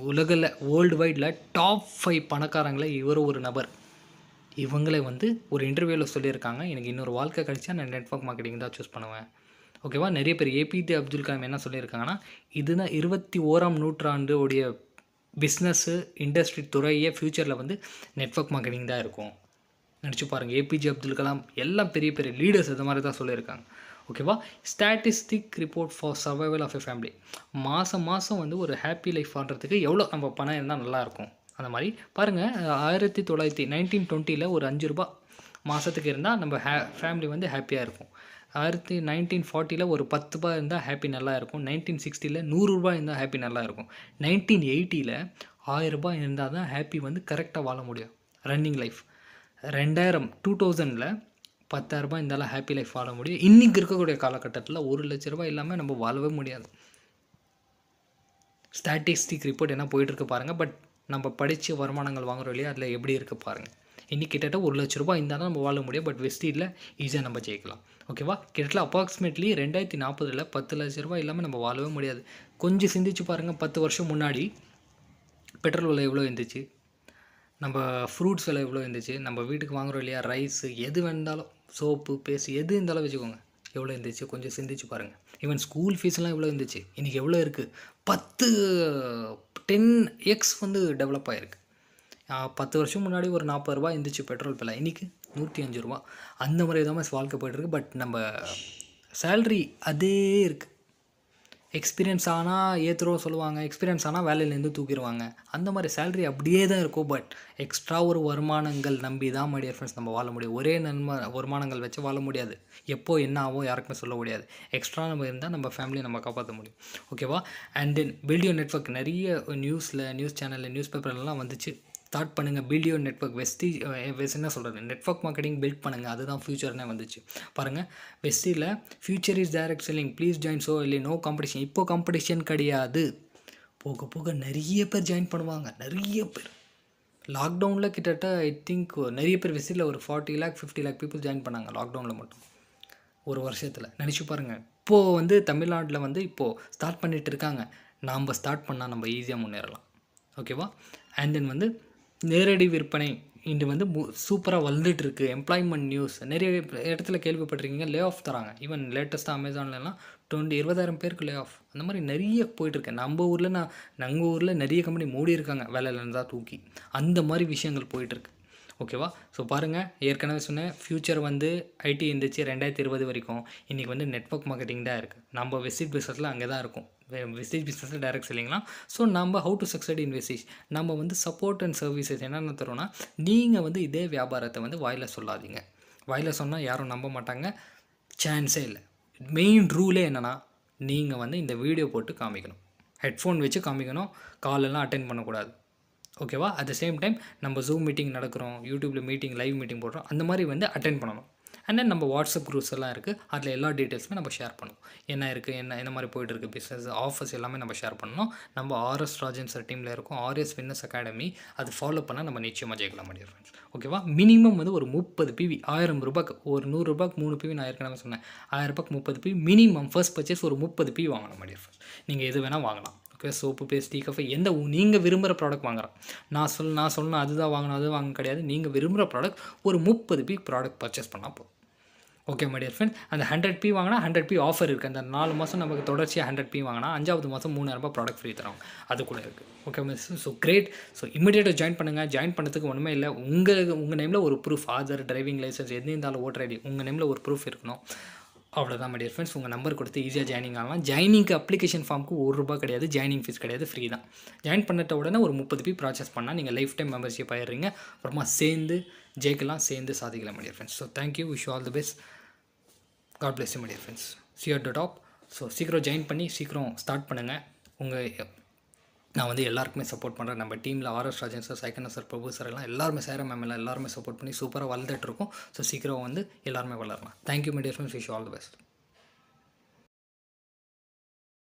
உலகில் வேர்ல்டு வைடில் டாப் 5 பணக்காரங்களை இவர் ஒரு நபர். இவங்களே வந்து ஒரு இன்டர்வியூவில் சொல்லியிருக்காங்க, எனக்கு இன்னொரு வாழ்க்கை கிடைச்சா நான் நெட்வொர்க் மார்க்கெட்டிங் தான் சூஸ் பண்ணுவேன். ஓகேவா? நிறைய பேர் APJ அப்துல் கலாம் என்ன சொல்லியிருக்காங்கன்னா, இதுதான் 21ஆம் நூற்றாண்டு உடைய பிஸ்னஸ்ஸு இண்டஸ்ட்ரி துறையே ஃப்யூச்சரில் வந்து நெட்வொர்க் மார்க்கெட்டிங் தான் இருக்கும். நினச்சி பாருங்கள், APJ அப்துல் கலாம் எல்லாம் பெரிய பெரிய லீடர்ஸ் இது மாதிரி தான் சொல்லியிருக்காங்க. ஓகேவா? Statistic report for survival of a family. மாதம் வந்து ஒரு ஹாப்பி லைஃப் வாழ்கிறதுக்கு எவ்வளோ நம்ம பணம் இருந்தால் நல்லாயிருக்கும். அந்த மாதிரி பாருங்கள், 1920 ஒரு 5 ரூபா மாதத்துக்கு இருந்தால் நம்ம ஃபேமிலி வந்து ஹாப்பியாக இருக்கும். 1940 ஒரு 10 ரூபா இருந்தால் ஹாப்பி நல்லா இருக்கும். 1960 100 ரூபாய் இருந்தால் ஹாப்பி நல்லா இருக்கும். 1980 1000 ரூபாய் இருந்தால் தான் ஹாப்பி வந்து கரெக்டாக வாழ முடியும், ரன்னிங் லைஃப். 2000 10,000 ரூபாய் இருந்தாலும் ஹாப்பி லைஃப் வாழ முடியும். இன்றைக்கி இருக்கக்கூடிய காலகட்டத்தில் 1 லட்ச ரூபாய் இல்லாமல் நம்ம வாழவே முடியாது. ஸ்டாட்டிஸ்டிக் ரிப்போர்ட் என்ன போயிட்டுருக்கு பாருங்கள். பட் நம்ம படித்த வருமானங்கள் வாங்குறோம் இல்லையா, அதில் எப்படி இருக்குது பாருங்கள். இன்றைக்கி கிட்டத்தட்ட 1 லட்ச ரூபாய் இருந்தால் தான் நம்ம வாழ முடியும். பட் வெஸ்டியில் ஈஸியாக நம்ம ஜெயிக்கலாம். ஓகேவா? கிட்டத்தட்ட அப்ராக்சிமேட்லி 2040 10 லட்ச ரூபாய் இல்லாமல் நம்ம வாழவே முடியாது. கொஞ்சம் சிந்திச்சு பாருங்கள், 10 வருஷம் முன்னாடி பெட்ரோல் விலை எவ்வளோ இருந்துச்சு, நம்ம ஃப்ரூட்ஸ் விலை எவ்வளோ இருந்துச்சு, நம்ம வீட்டுக்கு வாங்குகிறோம் இல்லையா ரைஸு, எது வேண்டாலும் சோப்பு பேஸ்ட் எது இருந்தாலும் வச்சுக்கோங்க, எவ்வளோ இருந்துச்சு கொஞ்சம் சிந்திச்சு பாருங்கள். ஈவன் ஸ்கூல் ஃபீஸ்லாம் எவ்வளோ இருந்துச்சு, இன்றைக்கி எவ்வளோ இருக்குது? 10x வந்து டெவலப் ஆகிருக்கு. 10 வருஷம் முன்னாடி ஒரு 40 ரூபா இருந்துச்சு பெட்ரோல் விலை, இன்றைக்கி 105 ரூபா. அந்த மாதிரி தான் வாழ்க்கை போய்ட்டுருக்கு. பட் நம்ம சேல்ரி அதே இருக்குது. எக்ஸ்பீரியன்ஸ் ஆனால் ஏற்றுறோம் சொல்லுவாங்க, எக்ஸ்பீரியன்ஸ் ஆனால் வேலையிலேருந்து தூக்கிடுவாங்க. அந்த மாதிரி சேல்ரி அப்படியே தான் இருக்கும். பட் எக்ஸ்ட்ரா ஒரு வருமானங்கள் நம்பி தான் மை டியர் ஃப்ரெண்ட்ஸ் நம்ம வாழ முடியும். ஒரே வருமானங்கள் வச்சு வாழ முடியாது. எப்போ என்ன ஆகும் யாருக்குமே சொல்ல முடியாது. எக்ஸ்ட்ரா நம்ம இருந்தால் நம்ம ஃபேமிலியை நம்ம காப்பாற்ற முடியும். ஓகேவா? And then build your network. நிறைய நியூஸ் சேனலில் நியூஸ் பேப்பர்லாம் வந்துச்சு. ஸ்டார்ட் பண்ணுங்கள் பில்ட் யுவர் நெட்வொர்க். என்ன சொல்கிறது, நெட்வொர்க் மார்க்கெட்டிங் பில்ட் பண்ணுங்கள், அதுதான் ஃபியூச்சர்னே வந்துச்சு. பாருங்கள், வெஸ்டியில் future is direct selling, please join. So இல்லை நோ காம்படிஷன். இப்போ காம்படிஷன் கிடையாது. போக போக நிறைய பேர் ஜாயின் பண்ணுவாங்க. நிறைய பேர் லாக்டவுனில் கிட்டத்தட்ட ஐ திங்க் நிறைய பேர் வெஸ்டியில் ஒரு 40 lakh 50 lakh பீப்புள் ஜாயின் பண்ணாங்க லாக்டவுனில் மட்டும் ஒரு வருஷத்தில். நினச்சி பாருங்கள். இப்போது வந்து தமிழ்நாட்டில் வந்து இப்போது ஸ்டார்ட் பண்ணிகிட்டு இருக்காங்க. நாம் ஸ்டார்ட் பண்ணால் நம்ம ஈஸியாக முன்னேறலாம். ஓகேவா? அண்ட் தென் வந்து நேரடி விற்பனை இன்று வந்து சூப்பராக வளர்ந்துட்டுருக்கு. எம்ப்ளாய்மெண்ட் நியூஸ் நிறைய இடத்துல கேள்விப்பட்டிருக்கீங்க. லே ஆஃப் தராங்க. ஈவன் லேட்டஸ்ட்டாக அமேசான்லலாம் 20,000 பேருக்கு லே ஆஃப். அந்த மாதிரி நிறைய போயிட்டுருக்கு. நம்ம ஊரில் நிறைய கம்பெனி மூடி இருக்காங்க, வேலையில் இருந்தால் தூக்கி. அந்த மாதிரி விஷயங்கள் போயிட்டுருக்கு. ஓகேவா? ஸோ பாருங்கள், ஏற்கனவே சொன்னேன் ஃப்யூச்சர் வந்து ஐடி இருந்துச்சு 2020 வரைக்கும். இன்றைக்கி வந்து நெட்வொர்க் மார்க்கெட்டிங் தான் இருக்குது. நம்ம வெஸ்ட் பிஸ்னஸில் அங்கே தான் இருக்கும். வெஸ்டேஜ் பிஸ்னஸில் டைரக்ட் செல்லிங்லாம். ஸோ நம்ம how to succeed in wastage, நம்ம வந்து சப்போர்ட் அண்ட் சர்வீசஸ் என்னென்ன தரோன்னா, நீங்கள் வந்து இதே வியாபாரத்தை வந்து வாயில் சொல்லாதீங்க. வாயில் சொன்னால் யாரும் நம்ப மாட்டாங்க, சான்ஸே இல்லை. மெயின் ரூலே என்னென்னா, நீங்கள் வந்து இந்த வீடியோ போட்டு காமிக்கணும், ஹெட்ஃபோன் வச்சு காமிக்கணும், காலெல்லாம் அட்டென்ட் பண்ணக்கூடாது. ஓகேவா? அட் த சேம் டைம் நம்ம ஜூம் மீட்டிங் நடக்கிறோம், யூடியூப்பில் மீட்டிங் லைவ் மீட்டிங் போடுறோம், அந்த மாதிரி வந்து அட்டென்ட் பண்ணணும். அண்ட் தென் நம்ம வாட்ஸ்அப் குரூப்ஸ் எல்லாம் இருக்குது, அதில் எல்லா டீட்டெயில்ஸுமே நம்ம ஷேர் பண்ணுவோம். என்ன இருக்குது, என்ன மாதிரி போய்ட்டுருக்கு பிஸ்னஸ், ஆஃபர்ஸ் எல்லாமே நம்ம ஷேர் பண்ணணும். நம்ம ஆர்எஸ் ராஜன் சார் டீமில் இருக்கும், ஆர்எஸ் ஃபிட்னஸ் அகாடமி, அது ஃபாலோ பண்ணால் நம்ம நிச்சயமாக ஜெயிக்கலாம் டியர் ஃப்ரெண்ட்ஸ். ஓகேவா? மினிமம் வந்து ஒரு 30 பிவி, 1000 ரூபாய்க்கு, ஒரு 100 ரூபாய்க்கு 3 பிவி நான் ஏற்கனவே சொன்னேன், 1000 ரூபாய்க்கு 30 பிவி மினிமம். ஃபர்ஸ்ட் பர்ச்சேஸ் ஒரு 30 பிவி வாங்கணும் டியர் ஃப்ரெண்ட்ஸ். நீங்கள் எது வேணால் வாங்கலாம். Okay, soap, paste, tea, coffee, எந்த நீங்கள் விரும்புகிற ப்ராடக்ட் வாங்குறேன். நான் சொன்னால் அதுதான் வாங்கணும், அது வாங்க கிடையாது. நீங்கள் விரும்புகிற ப்ராடக்ட் ஒரு 30 பி ப்ராடக்ட் பர்ச்சேஸ் பண்ணால் போதும். ஓகே மை டியர் ஃப்ரெண்ட், அந்த 100 பி வாங்கினா 100 பி ஆஃபர் இருக்குது. அந்த 4 மாதம் நமக்கு தொடர்ச்சியாக 100 பி வாங்கினா 5வது மாதம் 3000 ரூபாய் ப்ராடக்ட் ஃப்ரீ தரோம், அது கூட இருக்குது. Okay miss, so great. So இமீடியட்டாக ஜாயின் பண்ணுங்கள். ஜாயின் பண்ணதுக்கு ஒன்றுமே இல்லை, உங்கள் நேமில் ஒரு ப்ரூஃப், ஆதார், டிரைவிங் லைசன்ஸ் எது இருந்தாலும், ஓட்டர் ஐடி, உங்கள் நேமில் ஒரு ப்ரூஃப் இருக்கணும். அவ்வளோதான் மை டியர் ஃப்ரெண்ட்ஸ். உங்கள் நம்பர் கொடுத்து ஈஸியாக ஜாயினிங் ஆகலாம். ஜாயினிங்க்கு அப்ளிகேஷன் ஃபார்முக்கு ₹1 கிடையாது, ஜாயினிங் ஃபீஸ் கிடையாது, ஃப்ரீ தான். ஜாயின் பண்ணிட்ட உடனே ஒரு 30 பி ப்ராசஸ் பண்ணால் நீங்கள் லைஃப் டைம் மெம்பர்ஷிப் ஆயிடுறீங்க. அப்புறமா சேர்ந்து ஜெயிக்கலாம், சேர்ந்து சாதிக்கலாம் my dear friends. So thank you, wish all the best. God bless you my dear friends. See at the top. So சீக்கிரம் ஜாயின் பண்ணி சீக்கிரம் ஸ்டார்ட் பண்ணுங்கள். நான் வந்து எல்லாருக்குமே சப்போர்ட் பண்ணுறேன். நம்ம டீமில் ஆர்எஸ் ராஜன் சார், சைக்கண்ணா சார், பிரபு சார் எல்லாம் எல்லாருமே, சேர மேம் எல்லாம் எல்லாருமே சப்போர்ட் பண்ணி சூப்பராக வளர்ந்துட்டு இருக்கோம். ஸோ சீக்கிரம் வந்து எல்லாருமே வளரலாம். Thank you my dear friends, wish all the best.